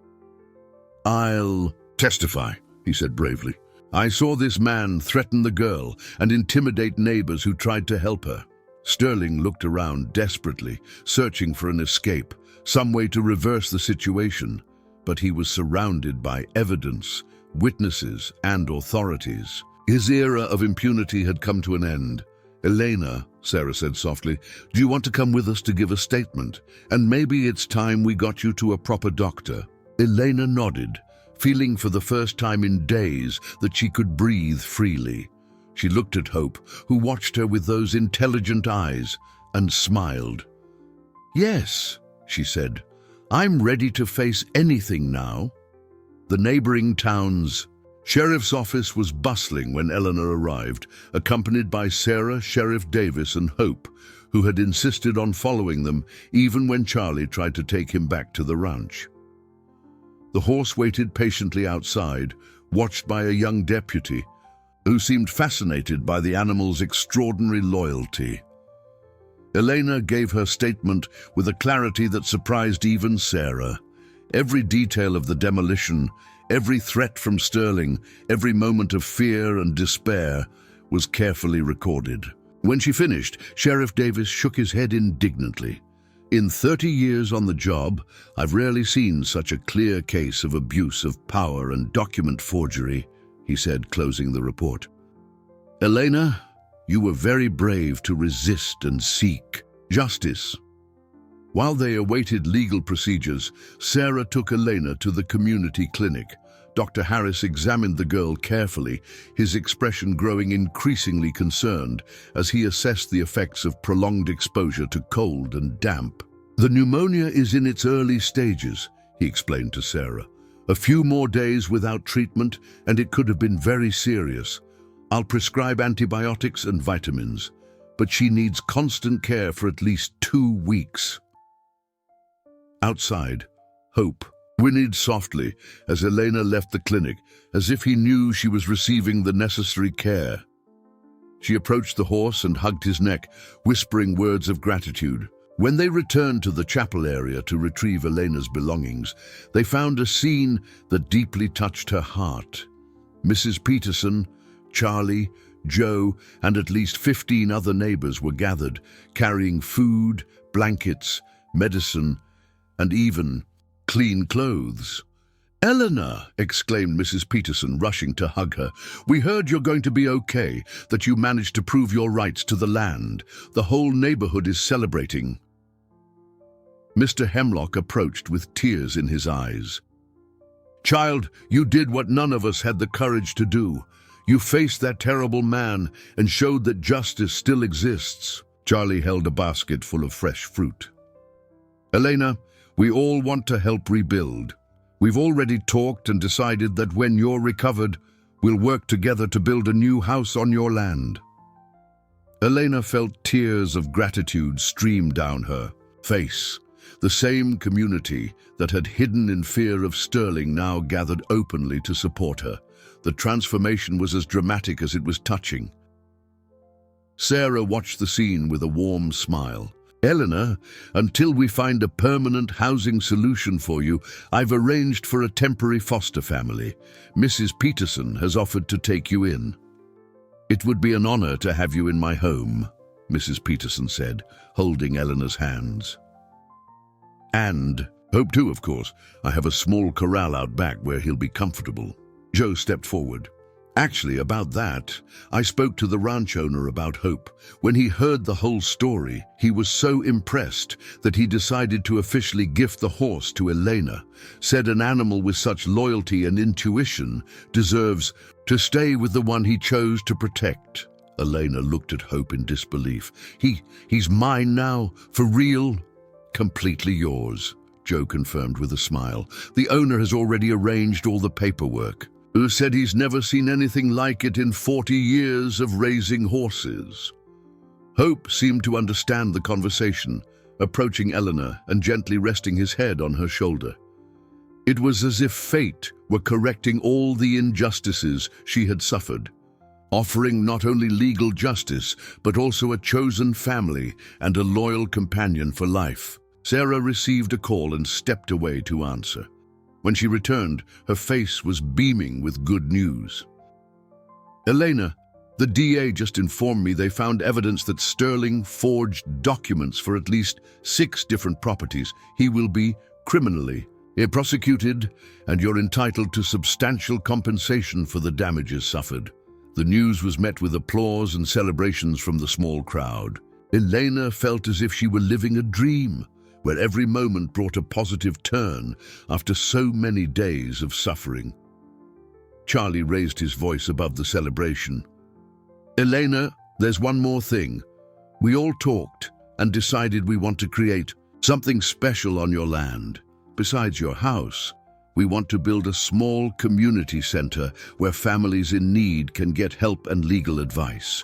"I'll testify," he said bravely. "I saw this man threaten the girl and intimidate neighbors who tried to help her." Sterling looked around desperately, searching for an escape, some way to reverse the situation, but he was surrounded by evidence, witnesses, and authorities. His era of impunity had come to an end. "Elena," Sarah said softly, "do you want to come with us to give a statement? And maybe it's time we got you to a proper doctor." Elena nodded, feeling for the first time in days that she could breathe freely. She looked at Hope, who watched her with those intelligent eyes, and smiled. "Yes," she said, "I'm ready to face anything now." The neighboring town's sheriff's office was bustling when Eleanor arrived, accompanied by Sarah, Sheriff Davis, and Hope, who had insisted on following them even when Charlie tried to take him back to the ranch. The horse waited patiently outside, watched by a young deputy, who seemed fascinated by the animal's extraordinary loyalty. Elena gave her statement with a clarity that surprised even Sarah. Every detail of the demolition, every threat from Sterling, every moment of fear and despair was carefully recorded. When she finished, Sheriff Davis shook his head indignantly. "In 30 years on the job, I've rarely seen such a clear case of abuse of power and document forgery," he said, closing the report. "Elena, you were very brave to resist and seek justice." While they awaited legal procedures, Sarah took Elena to the community clinic. Dr. Harris examined the girl carefully, his expression growing increasingly concerned as he assessed the effects of prolonged exposure to cold and damp. "The pneumonia is in its early stages," he explained to Sarah. "A few more days without treatment, and it could have been very serious. I'll prescribe antibiotics and vitamins, but she needs constant care for at least 2 weeks. Outside, Hope whinnied softly as Elena left the clinic, as if he knew she was receiving the necessary care. She approached the horse and hugged his neck, whispering words of gratitude. When they returned to the chapel area to retrieve Elena's belongings, they found a scene that deeply touched her heart. Mrs. Peterson, Charlie, Joe, and at least 15 other neighbors were gathered, carrying food, blankets, medicine, and even clean clothes. "Eleanor," exclaimed Mrs. Peterson, rushing to hug her, "we heard you're going to be okay, that you managed to prove your rights to the land. The whole neighborhood is celebrating." Mr. Hemlock approached with tears in his eyes. "Child, you did what none of us had the courage to do. You faced that terrible man and showed that justice still exists." Charlie held a basket full of fresh fruit. "Elena, we all want to help rebuild. We've already talked and decided that when you're recovered, we'll work together to build a new house on your land." Elena felt tears of gratitude stream down her face. The same community that had hidden in fear of Sterling now gathered openly to support her. The transformation was as dramatic as it was touching. Sarah watched the scene with a warm smile. "Eleanor, until we find a permanent housing solution for you, I've arranged for a temporary foster family. Mrs. Peterson has offered to take you in." "It would be an honor to have you in my home," Mrs. Peterson said, holding Eleanor's hands. "And Hope too, of course. I have a small corral out back where he'll be comfortable." Joe stepped forward. Actually, about that, I spoke to the ranch owner about Hope. When he heard the whole story, he was so impressed that he decided to officially gift the horse to Elena. Said an animal with such loyalty and intuition deserves to stay with the one he chose to protect. Elena looked at Hope in disbelief. He's mine now, for real? Completely yours, Joe confirmed with a smile. The owner has already arranged all the paperwork. Who said he's never seen anything like it in 40 years of raising horses. Hope seemed to understand the conversation, approaching Eleanor and gently resting his head on her shoulder. It was as if fate were correcting all the injustices she had suffered, offering not only legal justice, but also a chosen family and a loyal companion for life. Sarah received a call and stepped away to answer. When she returned, her face was beaming with good news. Elena, the DA just informed me they found evidence that Sterling forged documents for at least 6 different properties. He will be criminally prosecuted, and you're entitled to substantial compensation for the damages suffered. The news was met with applause and celebrations from the small crowd. Elena felt as if she were living a dream, where every moment brought a positive turn after so many days of suffering. Charlie raised his voice above the celebration. Elena, there's one more thing. We all talked and decided we want to create something special on your land. Besides your house, we want to build a small community center where families in need can get help and legal advice.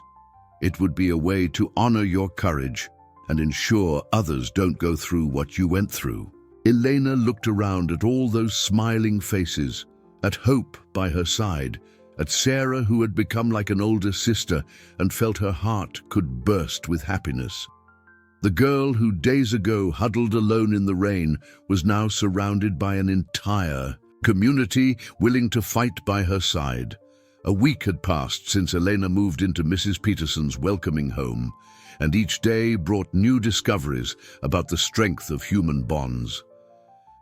It would be a way to honor your courage and ensure others don't go through what you went through. Elena looked around at all those smiling faces, at Hope by her side, at Sarah, who had become like an older sister, and felt her heart could burst with happiness. The girl who days ago huddled alone in the rain was now surrounded by an entire community willing to fight by her side. A week had passed since Elena moved into Mrs. Peterson's welcoming home, and each day brought new discoveries about the strength of human bonds.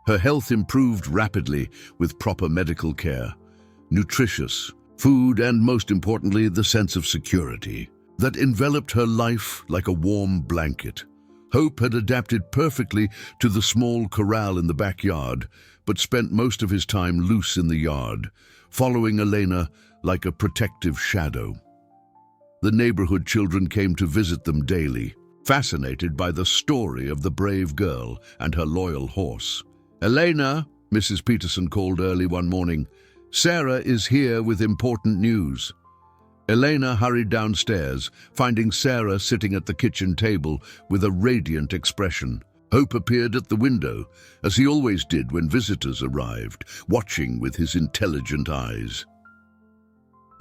Her health improved rapidly with proper medical care, nutritious food, and most importantly, the sense of security that enveloped her life like a warm blanket. Hope had adapted perfectly to the small corral in the backyard, but spent most of his time loose in the yard, following Elena like a protective shadow. The neighborhood children came to visit them daily, fascinated by the story of the brave girl and her loyal horse. Elena, Mrs. Peterson called early one morning, Sarah is here with important news. Elena hurried downstairs, finding Sarah sitting at the kitchen table with a radiant expression. Hope appeared at the window, as he always did when visitors arrived, watching with his intelligent eyes.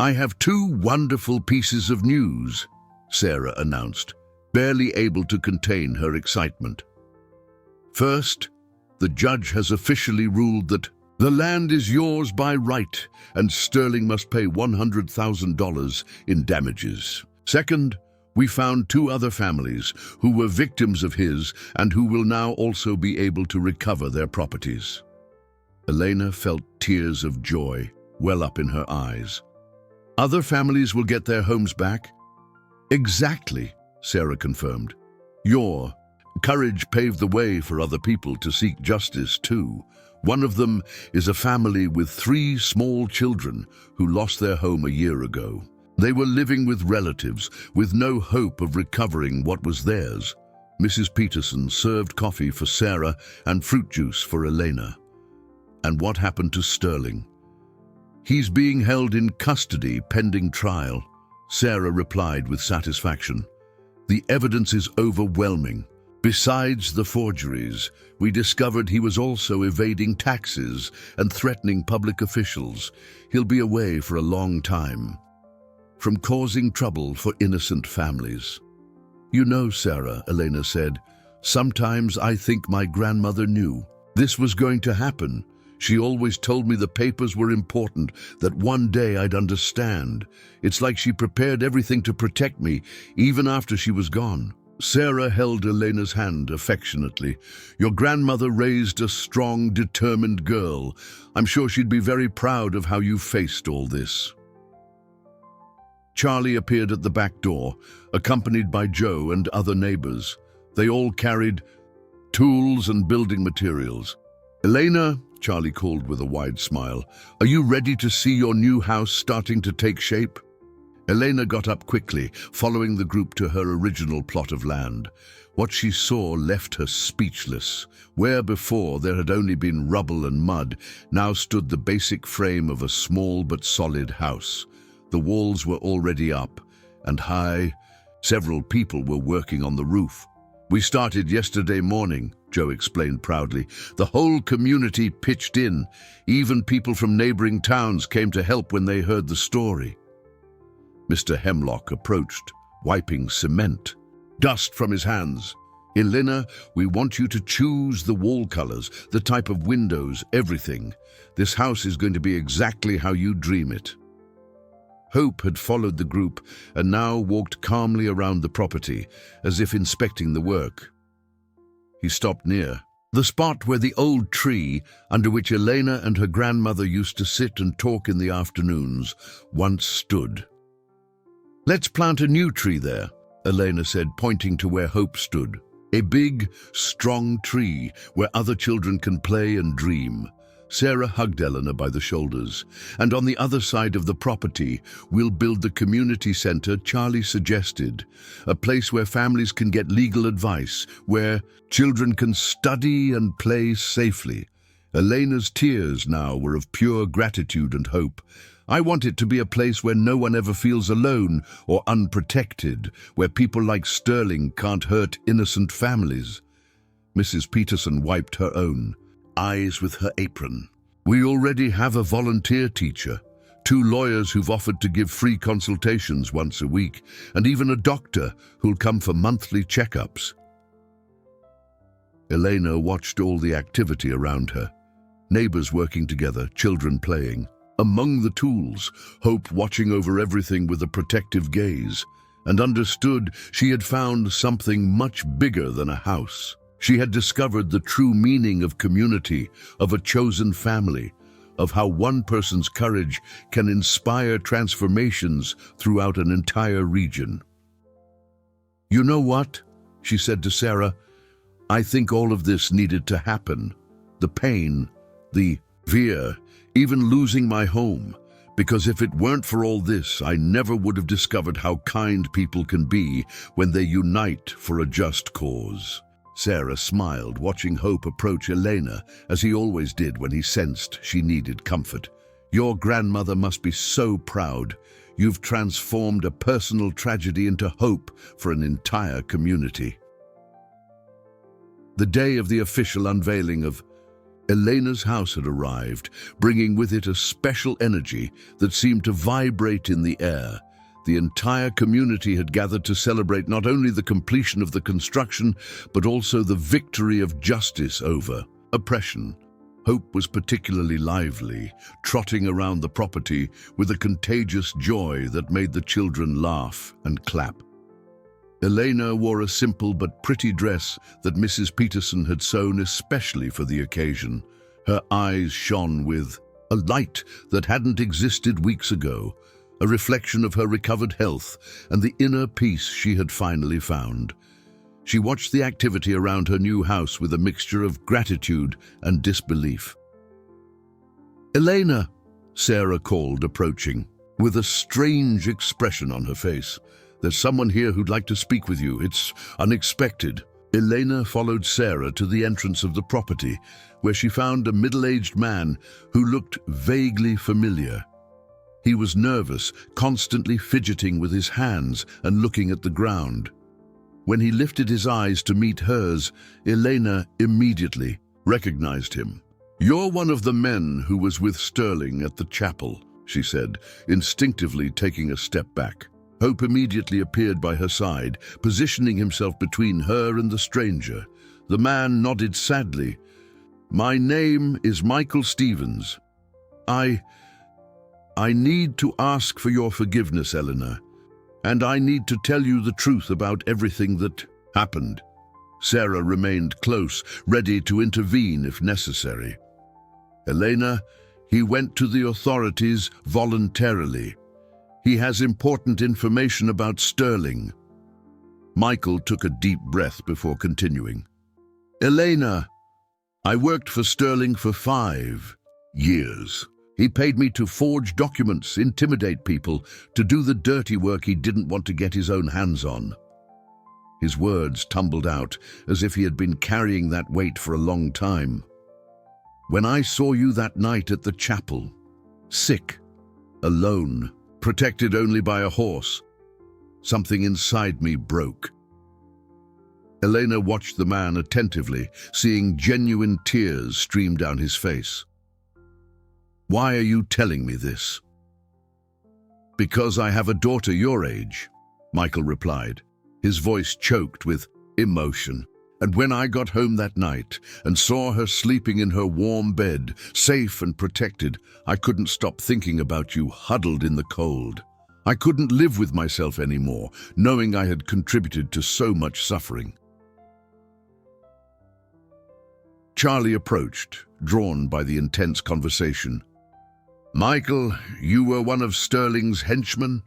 I have 2 wonderful pieces of news, Sarah announced, barely able to contain her excitement. First, the judge has officially ruled that the land is yours by right, and Sterling must pay $100,000 in damages. Second, we found 2 other families who were victims of his and who will now also be able to recover their properties. Elena felt tears of joy well up in her eyes. Other families will get their homes back? Exactly, Sarah confirmed. Your courage paved the way for other people to seek justice too. One of them is a family with 3 small children who lost their home a year ago. They were living with relatives with no hope of recovering what was theirs. Mrs. Peterson served coffee for Sarah and fruit juice for Elena. And what happened to Sterling? He's being held in custody pending trial, Sarah replied with satisfaction. The evidence is overwhelming. Besides the forgeries, we discovered he was also evading taxes and threatening public officials. He'll be away for a long time, from causing trouble for innocent families. You know, Sarah, Elena said, sometimes I think my grandmother knew this was going to happen. She always told me the papers were important, that one day I'd understand. It's like she prepared everything to protect me, even after she was gone. Sarah held Elena's hand affectionately. Your grandmother raised a strong, determined girl. I'm sure she'd be very proud of how you faced all this. Charlie appeared at the back door, accompanied by Joe and other neighbors. They all carried tools and building materials. "Elena," Charlie called with a wide smile, "are you ready to see your new house starting to take shape?" Elena got up quickly, following the group to her original plot of land. What she saw left her speechless. Where before there had only been rubble and mud, now stood the basic frame of a small but solid house. The walls were already up and high. Several people were working on the roof. "We started yesterday morning," Joe explained proudly. "The whole community pitched in. Even people from neighboring towns came to help when they heard the story." Mr. Hemlock approached, wiping dust from his hands. "Elena, we want you to choose the wall colors, the type of windows, everything. This house is going to be exactly how you dream it." Hope had followed the group and now walked calmly around the property, as if inspecting the work. He stopped near the spot where the old tree, under which Elena and her grandmother used to sit and talk in the afternoons, once stood. "Let's plant a new tree there," Elena said, pointing to where Hope stood. "A big, strong tree where other children can play and dream." Sarah hugged Eleanor by the shoulders. "And on the other side of the property, we'll build the community center Charlie suggested, a place where families can get legal advice, where children can study and play safely." Elena's tears now were of pure gratitude and hope. "I want it to be a place where no one ever feels alone or unprotected, where people like Sterling can't hurt innocent families." Mrs. Peterson wiped her own eyes with her apron. "We already have a volunteer teacher, 2 lawyers who've offered to give free consultations once a week, and even a doctor who'll come for monthly checkups." Elena watched all the activity around her. Neighbors working together, children playing. Among the tools, Hope watching over everything with a protective gaze, and understood she had found something much bigger than a house. She had discovered the true meaning of community, of a chosen family, of how one person's courage can inspire transformations throughout an entire region. "You know what?" she said to Sarah. "I think all of this needed to happen. The pain, the fear, even losing my home. Because if it weren't for all this, I never would have discovered how kind people can be when they unite for a just cause." Sarah smiled, watching Hope approach Elena, as he always did when he sensed she needed comfort. "Your grandmother must be so proud. You've transformed a personal tragedy into hope for an entire community." The day of the official unveiling of Elena's house had arrived, bringing with it a special energy that seemed to vibrate in the air. The entire community had gathered to celebrate not only the completion of the construction, but also the victory of justice over oppression. Hope was particularly lively, trotting around the property with a contagious joy that made the children laugh and clap. Elena wore a simple but pretty dress that Mrs. Peterson had sewn especially for the occasion. Her eyes shone with a light that hadn't existed weeks ago, a reflection of her recovered health and the inner peace she had finally found. She watched the activity around her new house with a mixture of gratitude and disbelief. "Elena," Sarah called, approaching, with a strange expression on her face. "There's someone here who'd like to speak with you. It's unexpected." Elena followed Sarah to the entrance of the property, where she found a middle-aged man who looked vaguely familiar. He was nervous, constantly fidgeting with his hands and looking at the ground. When he lifted his eyes to meet hers, Elena immediately recognized him. "You're one of the men who was with Sterling at the chapel," she said, instinctively taking a step back. Hope immediately appeared by her side, positioning himself between her and the stranger. The man nodded sadly. "My name is Michael Stevens. I need to ask for your forgiveness, Eleanor, and I need to tell you the truth about everything that happened." Sarah remained close, ready to intervene if necessary. "Elena, he went to the authorities voluntarily. He has important information about Sterling. Michael took a deep breath before continuing. Elena, I worked for Sterling for 5 years. He paid me to forge documents, intimidate people, to do the dirty work he didn't want to get his own hands on. His words tumbled out as if he had been carrying that weight for a long time. When I saw you that night at the chapel, sick, alone, protected only by a horse, something inside me broke. Elena watched the man attentively, seeing genuine tears stream down his face. Why are you telling me this? Because I have a daughter your age, Michael replied, his voice choked with emotion. And when I got home that night and saw her sleeping in her warm bed, safe and protected, I couldn't stop thinking about you huddled in the cold. I couldn't live with myself anymore, knowing I had contributed to so much suffering. Charlie approached, drawn by the intense conversation. Michael, you were one of Sterling's henchmen?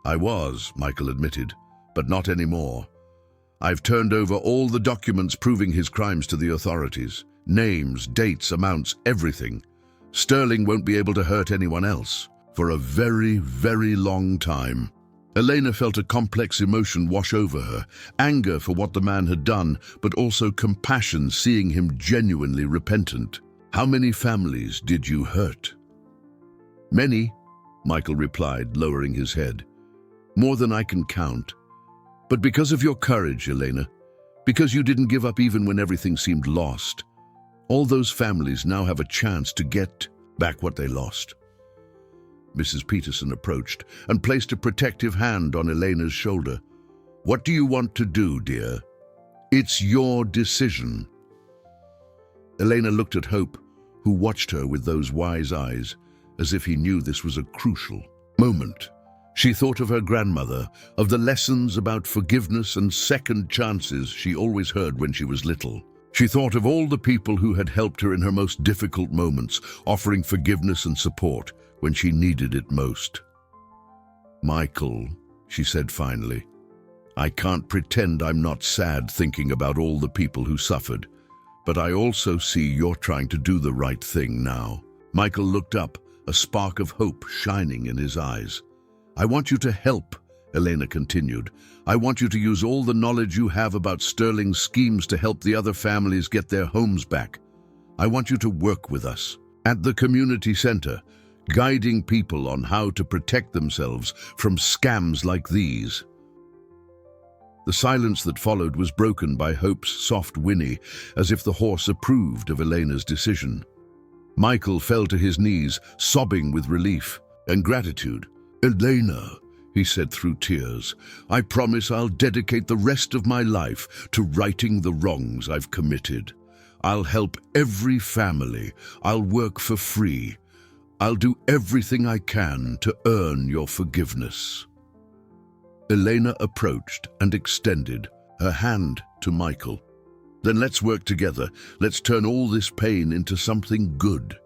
I was, Michael admitted, but not anymore. I've turned over all the documents proving his crimes to the authorities. Names, dates, amounts, everything. Sterling won't be able to hurt anyone else for a very, very long time. Elena felt a complex emotion wash over her, anger for what the man had done, but also compassion seeing him genuinely repentant. How many families did you hurt? Many, Michael replied, lowering his head. More than I can count. But because of your courage, Elena, because you didn't give up even when everything seemed lost, all those families now have a chance to get back what they lost. Mrs. Peterson approached and placed a protective hand on Elena's shoulder. What do you want to do, dear? It's your decision. Elena looked at Hope, who watched her with those wise eyes, as if he knew this was a crucial moment. She thought of her grandmother, of the lessons about forgiveness and second chances she always heard when she was little. She thought of all the people who had helped her in her most difficult moments, offering forgiveness and support when she needed it most. Michael, she said finally, I can't pretend I'm not sad thinking about all the people who suffered, but I also see you're trying to do the right thing now. Michael looked up, a spark of hope shining in his eyes. I want you to help, Elena continued. I want you to use all the knowledge you have about Sterling's schemes to help the other families get their homes back. I want you to work with us at the community center, guiding people on how to protect themselves from scams like these. The silence that followed was broken by Hope's soft whinny, as if the horse approved of Elena's decision. Michael fell to his knees, sobbing with relief and gratitude. Elena, he said through tears, I promise I'll dedicate the rest of my life to righting the wrongs I've committed. I'll help every family. I'll work for free. I'll do everything I can to earn your forgiveness. Elena approached and extended her hand to Michael. Then let's work together. Let's turn all this pain into something good.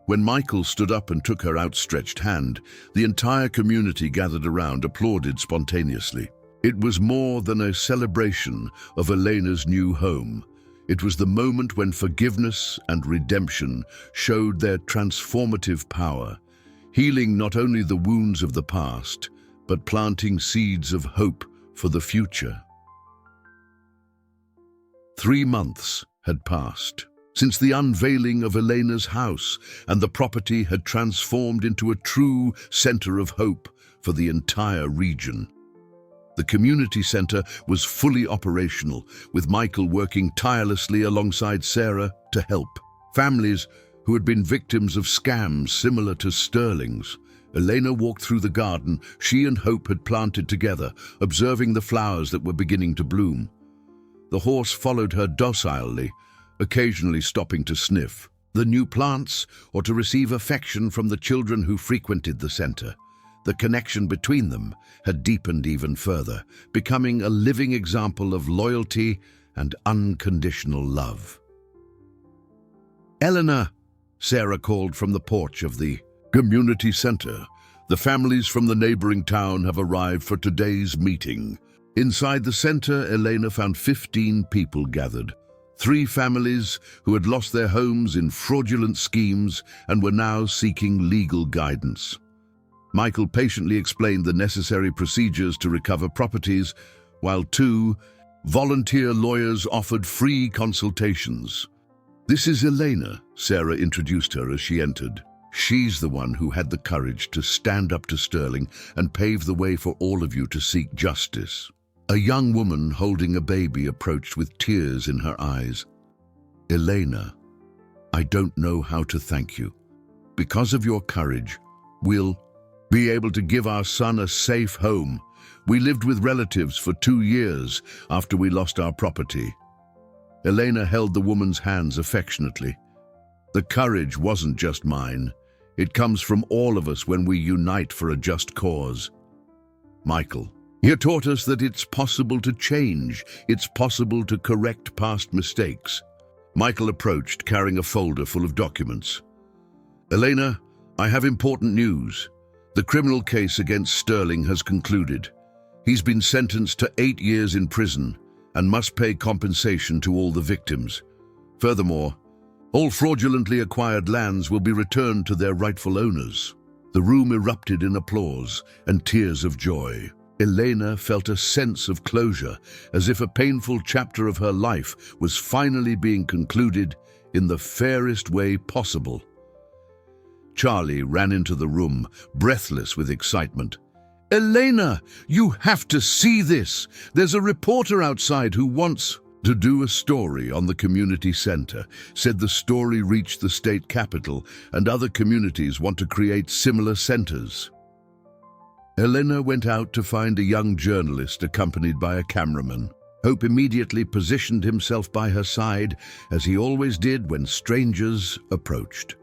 When Michael stood up and took her outstretched hand, the entire community gathered around applauded spontaneously. It was more than a celebration of Elena's new home. It was the moment when forgiveness and redemption showed their transformative power, healing not only the wounds of the past, but planting seeds of hope for the future. 3 months had passed since the unveiling of Elena's house, and the property had transformed into a true center of hope for the entire region. The community center was fully operational, with Michael working tirelessly alongside Sarah to help families who had been victims of scams similar to Sterling's. Elena walked through the garden she and Hope had planted together, observing the flowers that were beginning to bloom. The horse followed her docilely, occasionally stopping to sniff the new plants or to receive affection from the children who frequented the center. The connection between them had deepened even further, becoming a living example of loyalty and unconditional love. Eleanor, Sarah called from the porch of the community center. The families from the neighboring town have arrived for today's meeting. Inside the center, Elena found 15 people gathered. 3 families who had lost their homes in fraudulent schemes and were now seeking legal guidance. Michael patiently explained the necessary procedures to recover properties, while 2 volunteer lawyers offered free consultations. "This is Elena," Sarah introduced her as she entered. "She's the one who had the courage to stand up to Sterling and pave the way for all of you to seek justice." A young woman holding a baby approached with tears in her eyes. "Elena, I don't know how to thank you. Because of your courage, we'll be able to give our son a safe home. We lived with relatives for 2 years after we lost our property." Elena held the woman's hands affectionately. "The courage wasn't just mine. It comes from all of us when we unite for a just cause." "Michael, you taught us that it's possible to change. It's possible to correct past mistakes." Michael approached, carrying a folder full of documents. "Elena, I have important news. The criminal case against Sterling has concluded. He's been sentenced to 8 years in prison and must pay compensation to all the victims. Furthermore, all fraudulently acquired lands will be returned to their rightful owners." The room erupted in applause and tears of joy. Elena felt a sense of closure, as if a painful chapter of her life was finally being concluded in the fairest way possible. Charlie ran into the room, breathless with excitement. "Elena, you have to see this! There's a reporter outside who wants to do a story on the community center. Said the story reached the state capitol and other communities want to create similar centers." Elena went out to find a young journalist accompanied by a cameraman. Hope immediately positioned himself by her side, as he always did when strangers approached.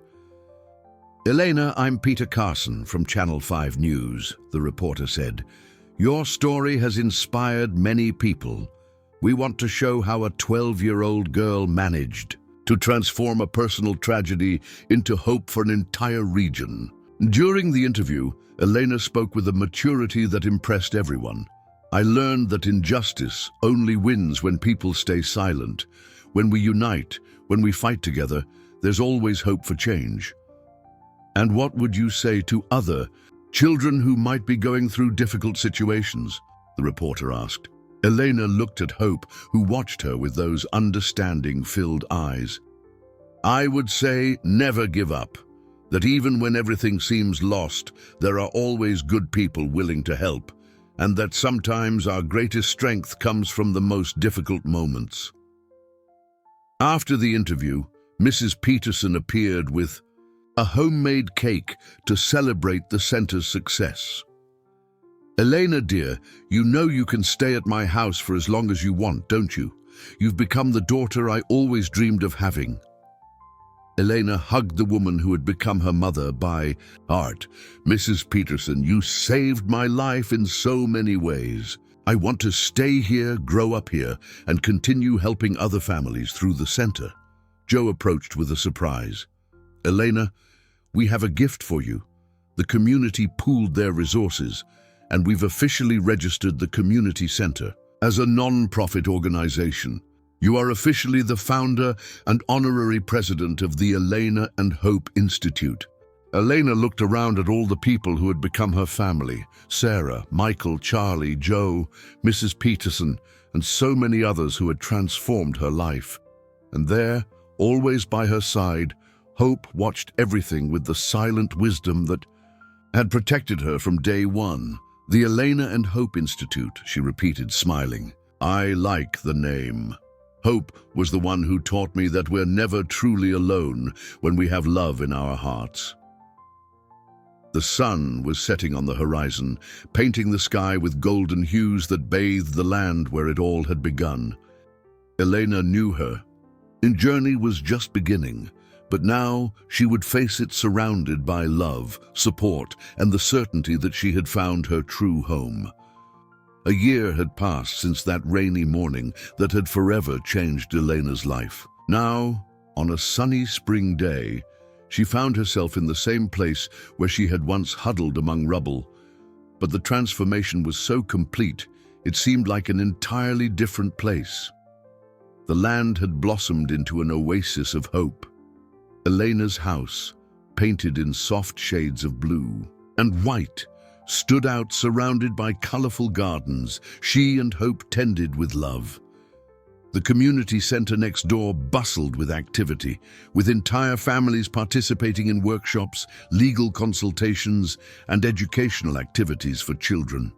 "Elena, I'm Peter Carson from Channel 5 News," the reporter said. "Your story has inspired many people. We want to show how a 12-year-old girl managed to transform a personal tragedy into hope for an entire region." During the interview, Elena spoke with a maturity that impressed everyone. "I learned that injustice only wins when people stay silent. When we unite, when we fight together, there's always hope for change." "And what would you say to other children who might be going through difficult situations?" the reporter asked. Elena looked at Hope, who watched her with those understanding-filled eyes. "I would say never give up. That even when everything seems lost, there are always good people willing to help, and that sometimes our greatest strength comes from the most difficult moments." After the interview, Mrs. Peterson appeared with a homemade cake to celebrate the center's success. "Elena, dear, you know you can stay at my house for as long as you want, don't you? You've become the daughter I always dreamed of having." Elena hugged the woman who had become her mother by heart. "Mrs. Peterson, you saved my life in so many ways. I want to stay here, grow up here, and continue helping other families through the center." Joe approached with a surprise. "Elena, we have a gift for you." The community pooled their resources, and we've officially registered the community center as a non-profit organization. You are officially the founder and honorary president of the Elena and Hope Institute. Elena looked around at all the people who had become her family: Sarah, Michael, Charlie, Joe, Mrs. Peterson, and so many others who had transformed her life. And there, always by her side, Hope watched everything with the silent wisdom that had protected her from day one. "The Elena and Hope Institute," she repeated, smiling. "I like the name. Hope was the one who taught me that we're never truly alone when we have love in our hearts." The sun was setting on the horizon, painting the sky with golden hues that bathed the land where it all had begun. Elena knew her journey was just beginning, but now she would face it surrounded by love, support, and the certainty that she had found her true home. A year had passed since that rainy morning that had forever changed Elena's life. Now, on a sunny spring day, She found herself in the same place where she had once huddled among rubble, but the transformation was so complete, it seemed like an entirely different place. The land had blossomed into an oasis of hope. Elena's house, painted in soft shades of blue and white, stood out surrounded by colorful gardens she and Hope tended with love. The community center next door bustled with activity, with entire families participating in workshops, legal consultations, and educational activities for children.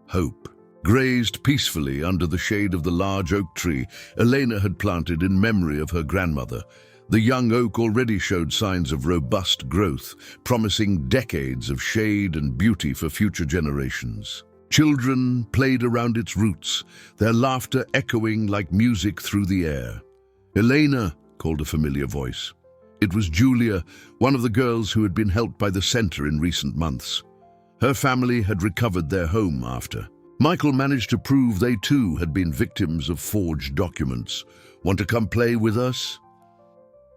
Hope grazed peacefully under the shade of the large oak tree Elena had planted in memory of her grandmother. The young oak already showed signs of robust growth, promising decades of shade and beauty for future generations. Children played around its roots, their laughter echoing like music through the air. "Elena," called a familiar voice. It was Julia, one of the girls who had been helped by the center in recent months. Her family had recovered their home after. Michael managed to prove they too had been victims of forged documents. "Want to come play with us?"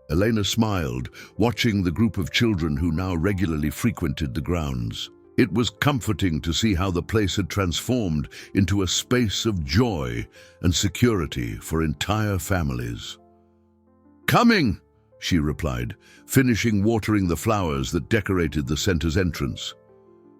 Elena smiled, watching the group of children who now regularly frequented the grounds. It was comforting to see how the place had transformed into a space of joy and security for entire families. "Coming," she replied, finishing watering the flowers that decorated the center's entrance.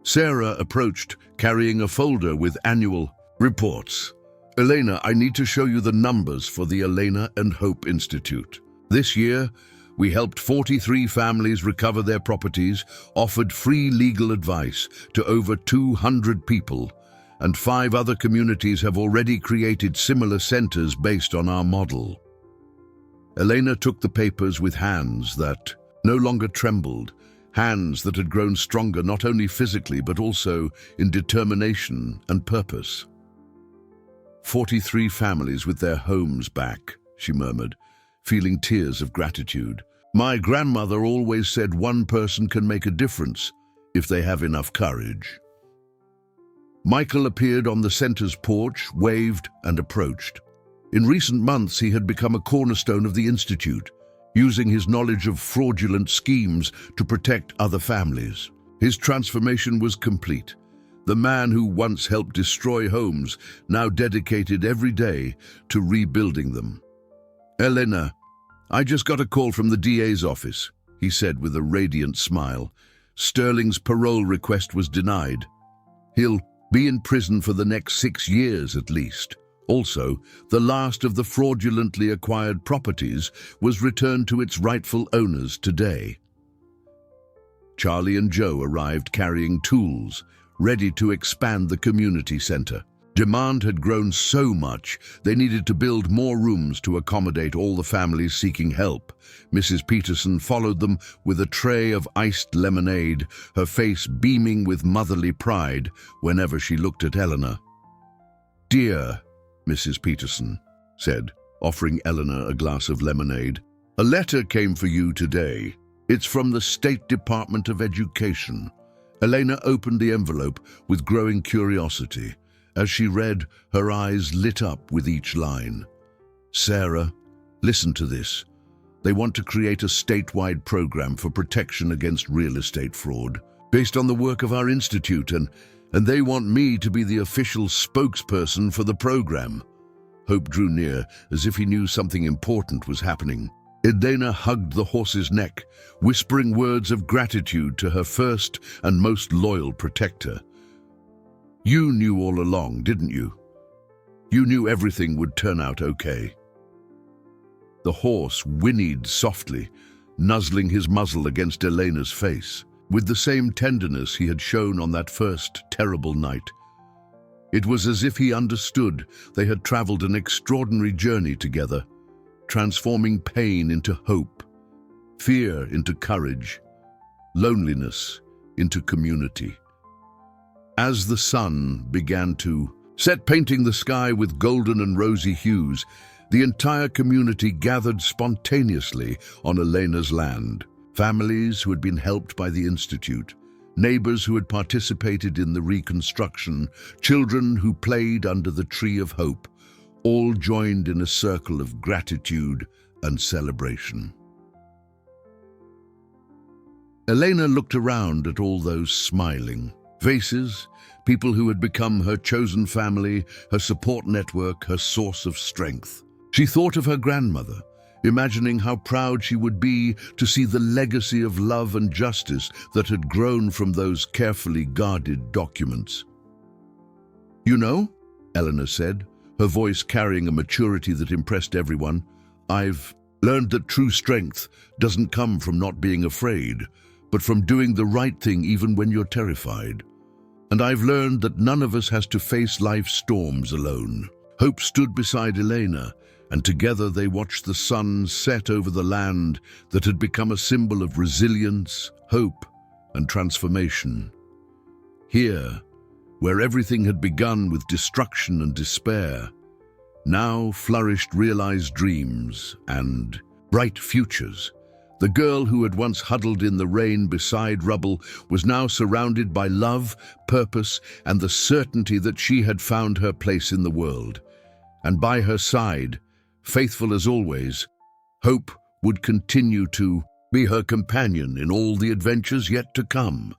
Sarah approached, carrying a folder with annual reports. "Elena, I need to show you the numbers for the Elena and Hope Institute. This year, we helped 43 families recover their properties, offered free legal advice to over 200 people, and 5 other communities have already created similar centers based on our model." Elena took the papers with hands that no longer trembled, hands that had grown stronger not only physically but also in determination and purpose. 43 families with their homes back, she murmured, feeling tears of gratitude. "My grandmother always said one person can make a difference if they have enough courage." Michael appeared on the center's porch, waved, and approached. In recent months, he had become a cornerstone of the institute, using his knowledge of fraudulent schemes to protect other families. His transformation was complete. The man who once helped destroy homes now dedicated every day to rebuilding them. "Elena, I just got a call from the DA's office," he said with a radiant smile. "Sterling's parole request was denied. He'll be in prison for the next 6 years at least. Also, the last of the fraudulently acquired properties was returned to its rightful owners today." Charlie and Joe arrived carrying tools, ready to expand the community center. Demand had grown so much, they needed to build more rooms to accommodate all the families seeking help. Mrs. Peterson followed them with a tray of iced lemonade, her face beaming with motherly pride whenever she looked at Eleanor. "Dear Mrs. Peterson," said, offering Eleanor a glass of lemonade, "a letter came for you today. It's from the State Department of Education." Elena opened the envelope with growing curiosity. As she read, her eyes lit up with each line. "Sarah, listen to this. They want to create a statewide program for protection against real estate fraud, based on the work of our institute, and they want me to be the official spokesperson for the program." Hope drew near, as if he knew something important was happening. Elena hugged the horse's neck, whispering words of gratitude to her first and most loyal protector. "You knew all along, didn't you? You knew everything would turn out okay." The horse whinnied softly, nuzzling his muzzle against Elena's face, with the same tenderness he had shown on that first terrible night. It was as if he understood they had traveled an extraordinary journey together, transforming pain into hope, fear into courage, loneliness into community. As the sun began to set, painting the sky with golden and rosy hues, the entire community gathered spontaneously on Elena's land. Families who had been helped by the Institute, neighbors who had participated in the reconstruction, children who played under the Tree of Hope, all joined in a circle of gratitude and celebration. Elena looked around at all those smiling faces, people who had become her chosen family, her support network, her source of strength. She thought of her grandmother, imagining how proud she would be to see the legacy of love and justice that had grown from those carefully guarded documents. "You know," Eleanor said, her voice carrying a maturity that impressed everyone, "I've learned that true strength doesn't come from not being afraid, but from doing the right thing even when you're terrified. And I've learned that none of us has to face life's storms alone." Hope stood beside Elena, and together they watched the sun set over the land that had become a symbol of resilience, hope, and transformation. Here, where everything had begun with destruction and despair, now flourished realized dreams and bright futures. The girl who had once huddled in the rain beside rubble was now surrounded by love, purpose, and the certainty that she had found her place in the world. And by her side, faithful as always, Hope would continue to be her companion in all the adventures yet to come.